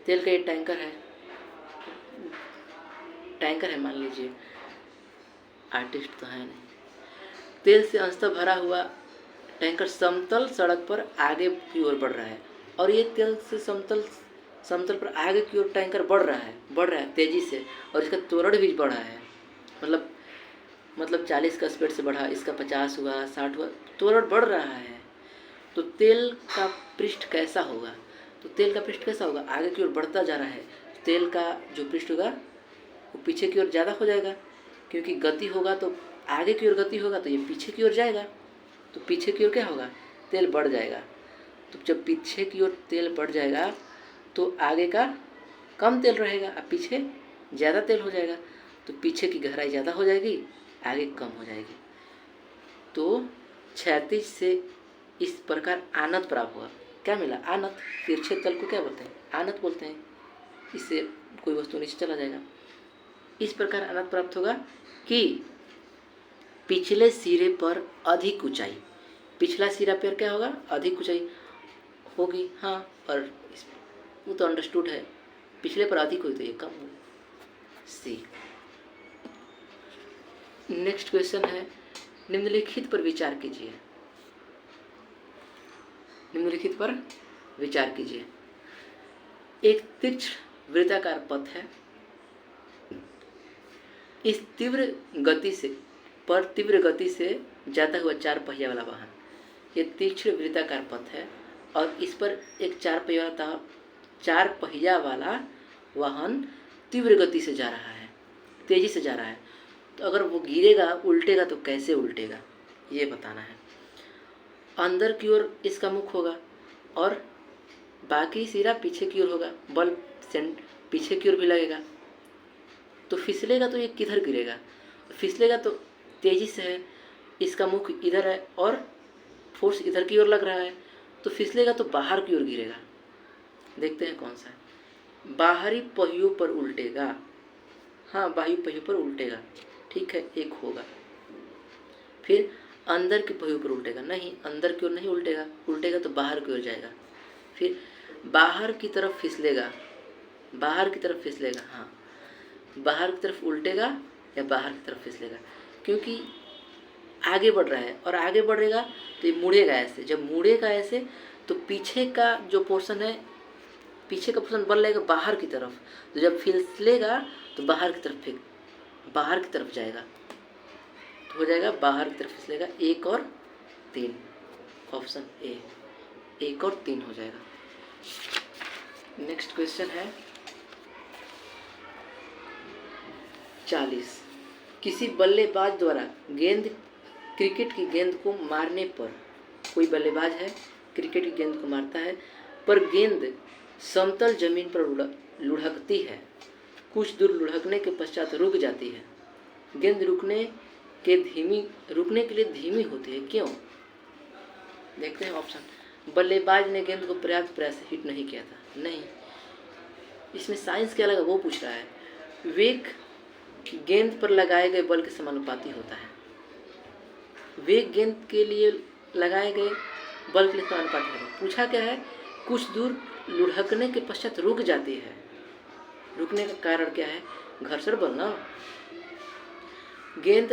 तेल का एक टैंकर है मान लीजिए, आर्टिस्ट तो है नहीं। तेल से अंशतः भरा हुआ टैंकर समतल सड़क पर आगे की ओर बढ़ रहा है, और ये तेल से समतल पर आगे की ओर टैंकर बढ़ रहा है तेजी से, और इसका त्वरण भी बढ़ा है। मतलब 40 का स्पीड से बढ़ा, इसका 50 हुआ, 60 हुआ, त्वरण बढ़ रहा है। तो तेल का पृष्ठ कैसा होगा? आगे की ओर बढ़ता जा रहा है, तेल का जो पृष्ठ होगा वो पीछे की ओर ज़्यादा हो जाएगा, क्योंकि गति होगा तो आगे की ओर गति होगा तो ये पीछे की ओर जाएगा, तो पीछे की ओर क्या होगा? तेल बढ़ जाएगा। तो जब पीछे की ओर तेल बढ़ जाएगा तो आगे का कम तेल रहेगा और पीछे ज़्यादा तेल हो जाएगा, तो पीछे की गहराई ज़्यादा हो जाएगी, आगे कम हो जाएगी। तो क्षैतिज से इस प्रकार आनत प्राप्त हुआ। क्या मिला? आनत। तिरछे तल को क्या बोलते हैं? आनत बोलते हैं। इससे कोई वस्तु नीचे चला जाएगा। इस प्रकार आनत प्राप्त होगा कि पिछले सिरे पर अधिक ऊंचाई, पिछला सिरा पर क्या होगा? अधिक ऊंचाई होगी, हाँ, और वो तो अंडरस्टूड है, पिछले पर अधिक हुई तो ये कम होगी, सी। नेक्स्ट क्वेश्चन है, निम्नलिखित पर विचार कीजिए। एक तीक्ष्ण वृत्ताकार पथ है, इस तीव्र गति से जाता हुआ 4 पहिया वाला वाहन, ये तीक्ष्ण वृत्ताकार पथ है और इस पर एक 4 पहिया वाला 4 पहिया वाला वाहन तीव्र गति से जा रहा है, तेजी से जा रहा है, तो अगर वो गिरेगा, उल्टेगा तो कैसे उल्टेगा, ये बताना है। अंदर की ओर इसका मुख होगा और बाकी सिरा पीछे की ओर होगा, बल पीछे की ओर भी लगेगा, तो फिसलेगा तो ये किधर गिरेगा, फिसलेगा तो तेजी से है, इसका मुख इधर है और फोर्स इधर की ओर लग रहा है, तो फिसलेगा तो बाहर की ओर गिरेगा। देखते हैं कौन सा है। बाहरी पहियों पर उल्टेगा, हाँ बाहरी पहियों पर उल्टेगा, ठीक है, एक होगा। फिर अंदर के पहियों पर उल्टेगा, नहीं अंदर की ओर नहीं उल्टेगा, उल्टेगा तो बाहर की ओर जाएगा। फिर बाहर की तरफ फिसलेगा, बाहर की तरफ फिसलेगा, हाँ बाहर की तरफ उल्टेगा या बाहर की तरफ फिसलेगा, क्योंकि आगे बढ़ रहा है और आगे बढ़ेगा तो ये मुड़ेगा ऐसे, जब मुड़ेगा ऐसे तो पीछे का जो पोर्शन है, पीछे का पोर्शन बल लेगा बाहर की तरफ, तो जब फिसलेगा तो बाहर की तरफ बाहर की तरफ जाएगा, तो हो जाएगा बाहर की तरफ फिसलेगा। 1 और 3, ऑप्शन ए, 1 और 3 हो जाएगा। नेक्स्ट क्वेश्चन है 40। किसी बल्लेबाज द्वारा क्रिकेट की गेंद को मारने पर, कोई बल्लेबाज है क्रिकेट की गेंद को मारता है पर गेंद समतल जमीन पर लुढ़कती है, कुछ दूर लुढ़कने के पश्चात रुक जाती है। गेंद रुकने के लिए धीमी होती है, क्यों? देखते हैं ऑप्शन। बल्लेबाज ने गेंद को पर्याप्त प्रयास से हिट नहीं किया था, नहीं, इसमें साइंस क्या लगा वो पूछ रहा है। वेग गेंद पर लगाए गए बल के समानुपाती होता है, वेग गेंद के लिए लगाए गए बल के लिए समानुपाती होता है। पूछा क्या है, कुछ दूर लुढ़कने के पश्चात रुक जाती है, रुकने का कारण क्या है, घर्षण बल ना। गेंद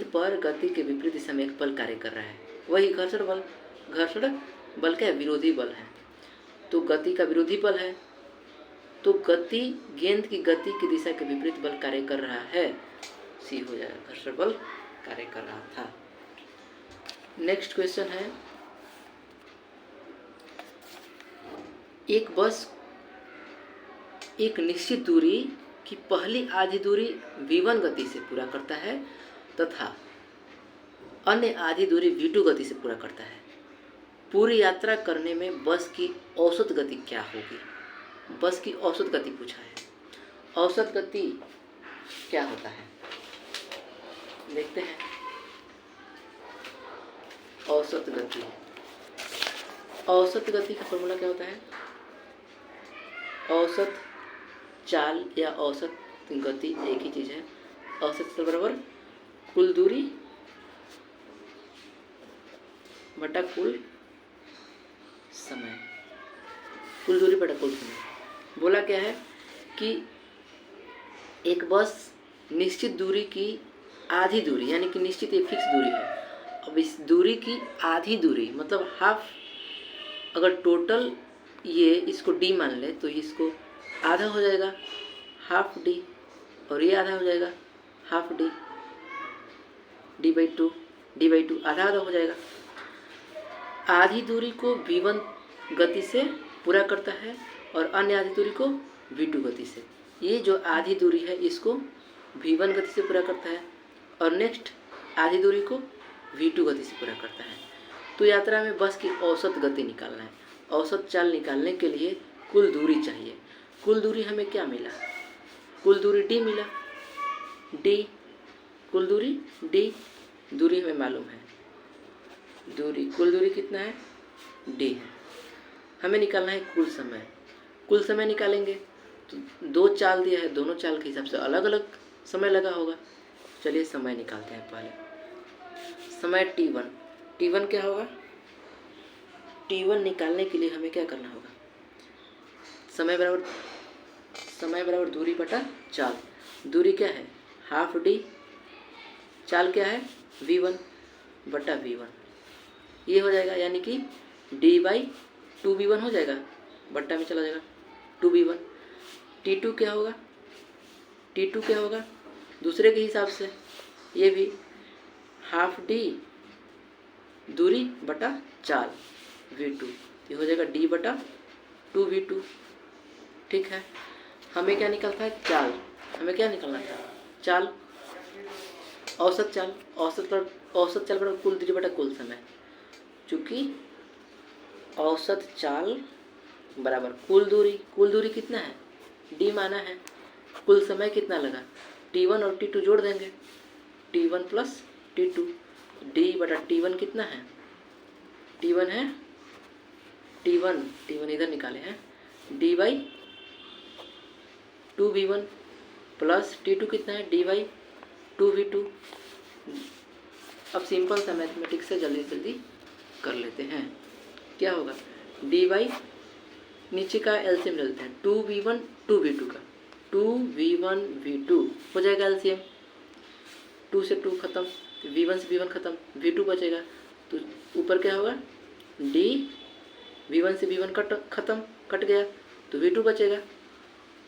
पर गति के विपरीत दिशा में एक बल कार्य कर रहा है, वही घर्षण बल। घर्षण बल क्या है, विरोधी बल है, तो गति का विरोधी बल है, तो गेंद की गति की दिशा के विपरीत बल कार्य कर रहा है, सी हो जाएगा, घर्षण बल कार्य कर रहा था। नेक्स्ट क्वेश्चन है, एक बस एक निश्चित दूरी की पहली आधी दूरी v1 गति से पूरा करता है तथा अन्य आधी दूरी v2 गति से पूरा करता है। पूरी यात्रा करने में बस की औसत गति क्या होगी? बस की औसत गति पूछा है। औसत गति क्या होता है देखते हैं। औसत गति का फॉर्मूला क्या होता है? औसत चाल या औसत गति एक ही चीज़ है। औसत से बराबर कुल दूरी बटा कुल समय, कुल दूरी बटा कुल समय। बोला क्या है कि एक बस निश्चित दूरी की आधी दूरी, यानी कि निश्चित एक फिक्स दूरी है, अब इस दूरी की आधी दूरी मतलब हाफ, अगर टोटल ये इसको डी मान ले तो इसको आधा हो जाएगा हाफ डी, और ये आधा हो जाएगा हाफ डी, डी/2 आधा आधा हो जाएगा। आधी दूरी को v1 गति से पूरा करता है और अन्य आधी दूरी को v2 गति से। ये जो आधी दूरी है इसको v1 गति से पूरा करता है और नेक्स्ट आधी दूरी को v2 गति से पूरा करता है। तो यात्रा में बस की औसत गति निकालना है। औसत चाल निकालने के लिए कुल दूरी चाहिए। कुल दूरी हमें क्या मिला? कुल दूरी d मिला, d कुल दूरी d, दूरी हमें मालूम है, दूरी कुल दूरी कितना है d है। हमें निकालना है कुल समय। कुल समय निकालेंगे तो 2 चाल दिया है, दोनों चाल के हिसाब से अलग अलग समय लगा होगा। चलिए समय निकालते हैं। पहले समय t1 क्या होगा? t1 निकालने के लिए हमें क्या करना होगा? समय बराबर दूरी बटा चाल। दूरी क्या है? हाफ डी, चाल क्या है? v1 बटा v1, ये हो जाएगा, यानी कि d/2v1 हो जाएगा, बट्टा में चला जाएगा 2v1। t2 क्या होगा? t2 क्या होगा? दूसरे के हिसाब से ये भी हाफ डी दूरी बटा चाल v2, ये हो जाएगा d/2। 2v2। ठीक है, हमें क्या निकलता है? चाल। हमें क्या निकलना था? चाल, औसत चाल। औसत चाल बराबर कुल दूरी बटा कुल समय। चूँकि औसत चाल बराबर कुल दूरी कितना है? d माना है। कुल समय कितना लगा? t1 और t2 जोड़ देंगे, t1 प्लस t2। d बटा t1 कितना है? t1 है t1 इधर निकाले हैं, d by 2v1 plus t2 कितना है? d by 2v2। अब सिंपल सा मैथमेटिक्स से जल्दी कर लेते हैं। क्या होगा? d बाई नीचे का एलसीएम ले लेते हैं, 2v1 2v2 का, 2v1 v2 हो जाएगा एलसीएम। 2 से 2 खत्म, v1 से v1 खत्म, v2 बचेगा। तो ऊपर क्या होगा? d v1 से v1 कट गया, तो v2 बचेगा,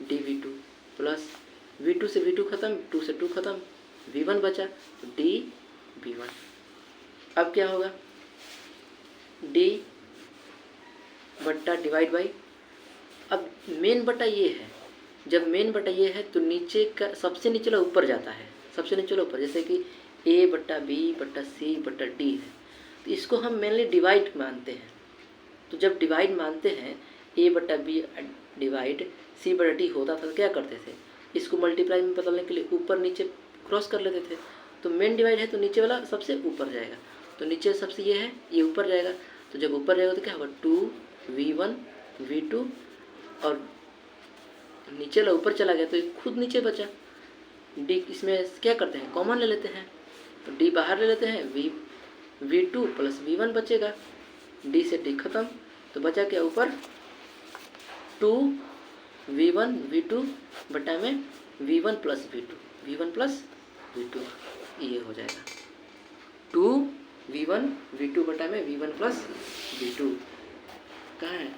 dv2 प्लस v2 से v2 खत्म, 2 से 2 खत्म, v1 बचा, तो dv1। अब क्या होगा? d बट्टा डिवाइड बाई, अब मेन बटा ये है, जब मेन बटा ये है तो नीचे का सबसे नीचे वाला ऊपर जाता है, सबसे नीचे वाला ऊपर, जैसे कि a बट्टा b बट्टा c बट्टा d है, तो इसको हम मेनली डिवाइड मानते हैं। तो जब डिवाइड मानते हैं, a बट्टा b डिवाइड c बटा d होता था तो क्या करते थे? इसको मल्टीप्लाई में बदलने के लिए ऊपर नीचे क्रॉस कर लेते थे। तो मेन डिवाइड है तो नीचे वाला सबसे ऊपर जाएगा, तो नीचे सबसे ये है, ये ऊपर जाएगा। तो जब ऊपर जाएगा तो क्या होगा? 2v1 v2 और नीचे वाला ऊपर चला गया तो खुद नीचे बचा। d इसमें क्या करते हैं? कॉमन ले लेते हैं, तो d बाहर ले लेते हैं, v2 प्लस v1 बचेगा, d से d खत्म, तो बचा क्या ऊपर? 2v1 v2 बटा में v1 प्लस v2, ये हो जाएगा 2v1 v2 बटा में v1 प्लस v2। कहाँ है?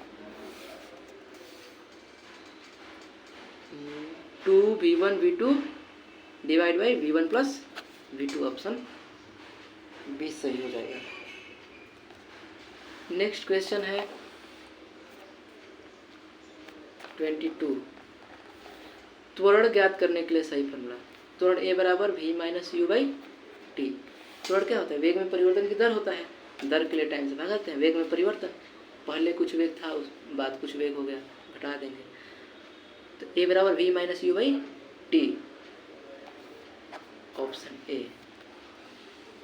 2v1 v2 divide by v1 plus v2, option 20 सही हो जाएगा। नेक्स्ट क्वेश्चन है 22। त्वरण ज्ञात करने के लिए सही फॉर्मूला। त्वरण a बराबर v minus you by T. त्वरण क्या होता है? वेग में परिवर्तन की दर होता है, दर के लिए टाइम से भागाते हैं। वेग में परिवर्तन, पहले कुछ वेग था, उस बाद कुछ वेग हो गया, घटा देंगे। तो a बराबर v minus you by T, option A.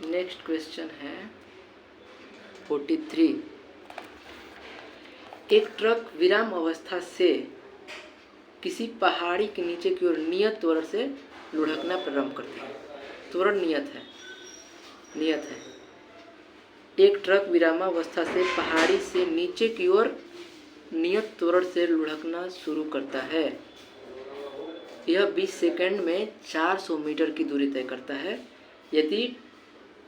Next question है 43। एक ट्रक विराम अवस्था से किसी पहाड़ी के नीचे की ओर नियत त्वरण से लुढ़कना प्रारंभ करती है। त्वरण नियत है। एक ट्रक विरामावस्था से पहाड़ी से नीचे की ओर नियत त्वरण से लुढ़कना शुरू करता है। यह 20 सेकंड में 400 मीटर की दूरी तय करता है। यदि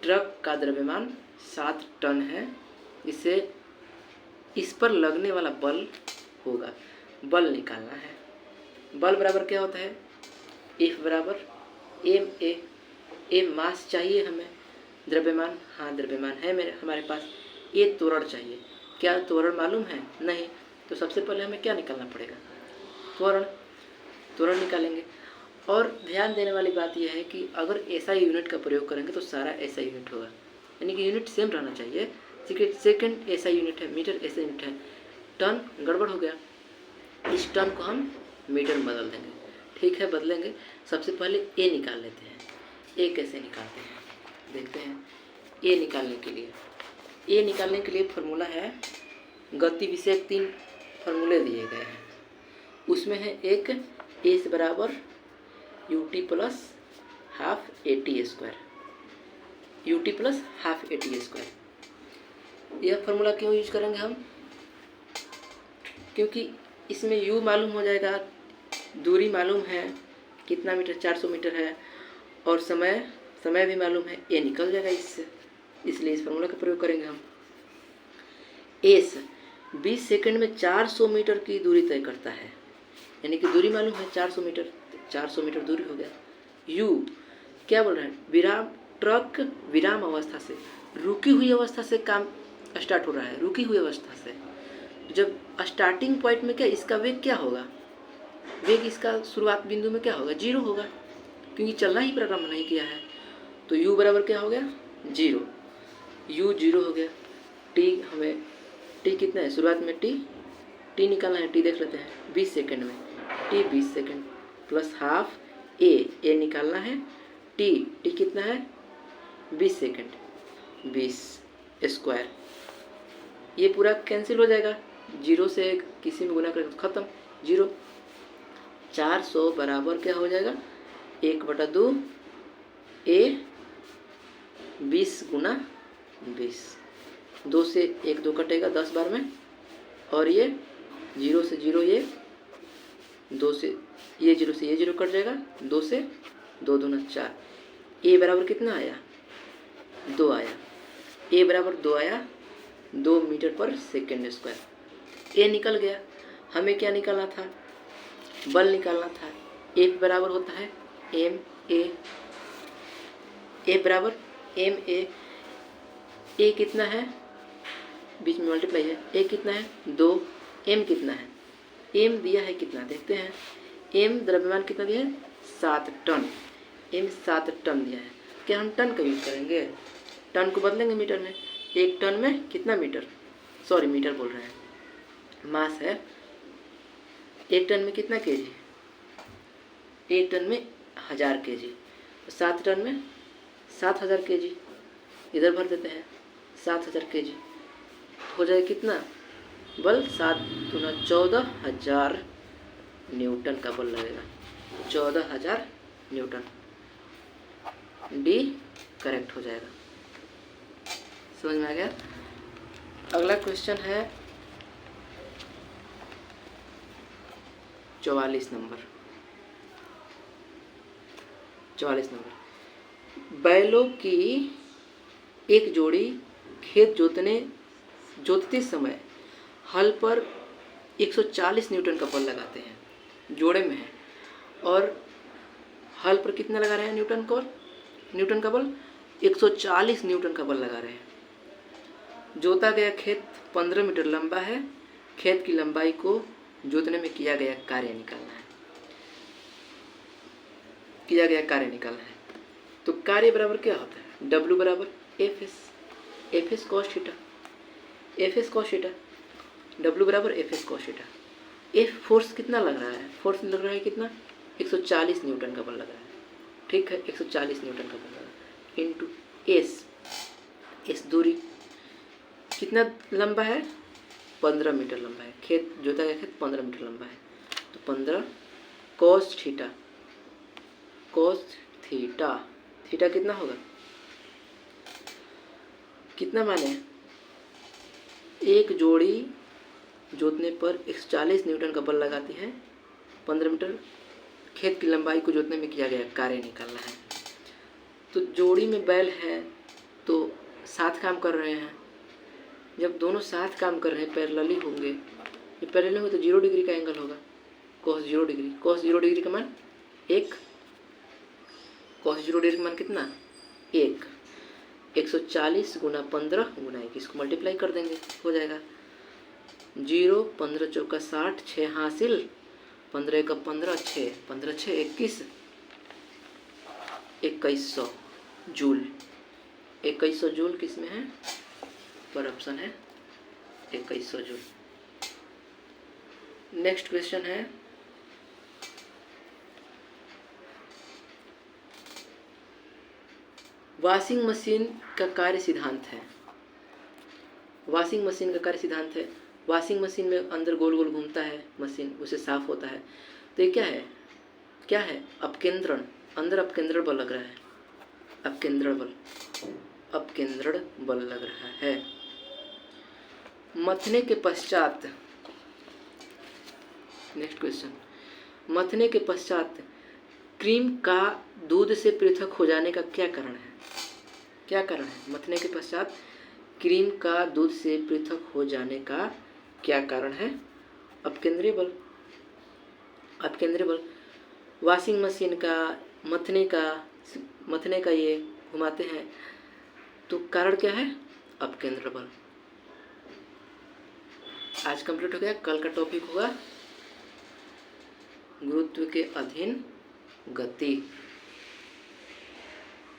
ट्रक का द्रव्यमान 7 टन है, इस पर लगने वाला बल होगा। बल निकालना है। बल बराबर क्या होता है? F बराबर ma। m मास चाहिए हमें, द्रव्यमान, हाँ द्रव्यमान है हमारे पास। ये त्वरण चाहिए। क्या त्वरण मालूम है? नहीं। तो सबसे पहले हमें क्या निकालना पड़ेगा? त्वरण निकालेंगे। और ध्यान देने वाली बात यह है कि अगर ऐसा यूनिट का प्रयोग करेंगे तो सारा ऐसा यूनिट होगा, यानी कि यूनिट सेम रहना चाहिए। सेकंड ऐसा यूनिट है, मीटर ऐसा यूनिट है, टन गड़बड़ हो गया, इस टन को हम मीटर में बदल देंगे। ठीक है, बदलेंगे। सबसे पहले ए निकाल लेते हैं। ए कैसे निकालते हैं देखते हैं। ए निकालने के लिए फार्मूला है, गति विषयक 3 फार्मूले दिए गए हैं। उसमें है एक ए से बराबर ut plus half AT square. यह फार्मूला क्यों यूज करेंगे हम? क्योंकि इसमें u मालूम हो जाएगा, दूरी मालूम है कितना मीटर, 400 मीटर है, और समय भी मालूम है, ये निकल जाएगा इससे, इसलिए इस फार्मूला का प्रयोग करेंगे हम। एस 20 सेकंड में 400 मीटर की दूरी तय करता है, यानी कि दूरी मालूम है 400 मीटर, 400 मीटर दूरी हो गया। यू क्या बोल रहे हैं? ट्रक विराम अवस्था से, रुकी हुई अवस्था से काम स्टार्ट हो रहा है, रुकी हुई अवस्था से। जब स्टार्टिंग पॉइंट में क्या इसका वेग क्या होगा, वेग इसका शुरुआत बिंदु में क्या होगा, 0 होगा, क्योंकि चलना ही प्रारंभ नहीं किया है। तो u बराबर क्या हो गया, 0, u 0 हो गया। t हमें t कितना है शुरुआत में, t निकालना है, t देख लेते हैं 20 सेकेंड में, t 20 second plus half a निकालना है, t कितना है 20 सेकेंड, 20 स्क्वायर, ये पूरा कैंसिल हो जाएगा, 0 से किसी में गुना करें तो खत्म, 0। 400 बराबर क्या हो जाएगा, 1/2 a 20 गुना 20, 2 से 1 2 कटेगा 10 बार में, और ये 0 से 0, ये 2 से ये 0 से ये 0 कट जाएगा, 2 से 2 दूना 4, a बराबर कितना आया, 2 आया, a बराबर 2 आया, 2 मीटर पर सेकेंड स्क्वायर। a निकल गया। हमें क्या निकालना था, बल निकालना था। F बराबर होता है ma, F बराबर ma, a कितना है, बीच में मल्टीप्लाई है, a कितना है 2, m कितना है, m दिया है कितना देखते हैं, m द्रव्यमान कितना दिया है 7 टन, m 7 टन दिया है। क्या हम टन का यूज़ करेंगे, टन को बदलेंगे मीटर में, 1 टन में कितना मीटर, सॉरी मीटर बोल रहे हैं, मास है, 1 टन में कितना केजी, 1 टन में 1000 केजी, 7 टन में 7000 केजी, इधर भर देते हैं 7000 केजी, हो जाए कितना बल, 7 दूना 14000 न्यूटन का बल लगेगा, 14000 न्यूटन, डी करेक्ट हो जाएगा। समझ में आ गया। अगला क्वेश्चन है 44 नंबर। बैलों की एक जोड़ी खेत जोतते समय हल पर 140 न्यूटन का बल लगाते हैं, जोड़े में है, और हल पर कितना लगा रहे हैं न्यूटन का बल 140 न्यूटन का बल लगा रहे हैं। जोता गया खेत 15 मीटर लंबा है, खेत की लंबाई को जोतने में किया गया कार्य निकालना है। तो कार्य बराबर क्या होता है, W बराबर F S cos theta, W बराबर F S cos theta. F force कितना लग रहा है, फोर्स लग रहा है कितना 140 न्यूटन का बल लग रहा है, ठीक है 140 न्यूटन का बल लगा है, इंटू एस दूरी कितना लंबा है 15 मीटर लंबा है, खेत जोता गया खेत 15 मीटर लंबा है, तो 15 कॉस थीटा कितना होगा, कितना माने, एक जोड़ी जोतने पर 140 न्यूटन का बल लगाती है, 15 मीटर खेत की लंबाई को जोतने में किया गया कार्य निकालना है। तो जोड़ी में बैल है तो साथ काम कर रहे हैं, जब दोनों साथ काम कर रहे हैं पैरेलली होंगे, ये पैरेलल होंगे तो 0 डिग्री का एंगल होगा, cos 0 डिग्री का मान 1, cos 0 डिग्री का मान कितना 1, 140 गुना 15 गुना 1, इसको मल्टीप्लाई कर देंगे हो जाएगा 0, 15 चौका 60, 6 हासिल, 15 का 15, 6 15 6 21, 2100 जूल, 2100 जूल किस में है, पर ऑप्शन है 2100 जूल। नेक्स्ट क्वेश्चन है वॉशिंग मशीन का कार्य सिद्धांत है। वॉशिंग मशीन में अंदर गोल गोल घूमता है मशीन, उसे साफ होता है, तो ये क्या है अपकेंद्रण, अंदर अपकेंद्रण बल लग रहा है, अपकेंद्रण बल लग रहा है। मथने के पश्चात, नेक्स्ट क्वेश्चन, मथने के पश्चात क्रीम का दूध से पृथक हो जाने का क्या कारण है, मथने के पश्चात क्रीम का दूध से पृथक हो जाने का क्या कारण है, अपकेंद्रीय बल। वॉशिंग मशीन का मथने का ये घुमाते हैं, तो कारण क्या है अपकेंद्र बल। आज कंप्लीट हो गया। कल का टॉपिक होगा गुरुत्व के अधीन गति।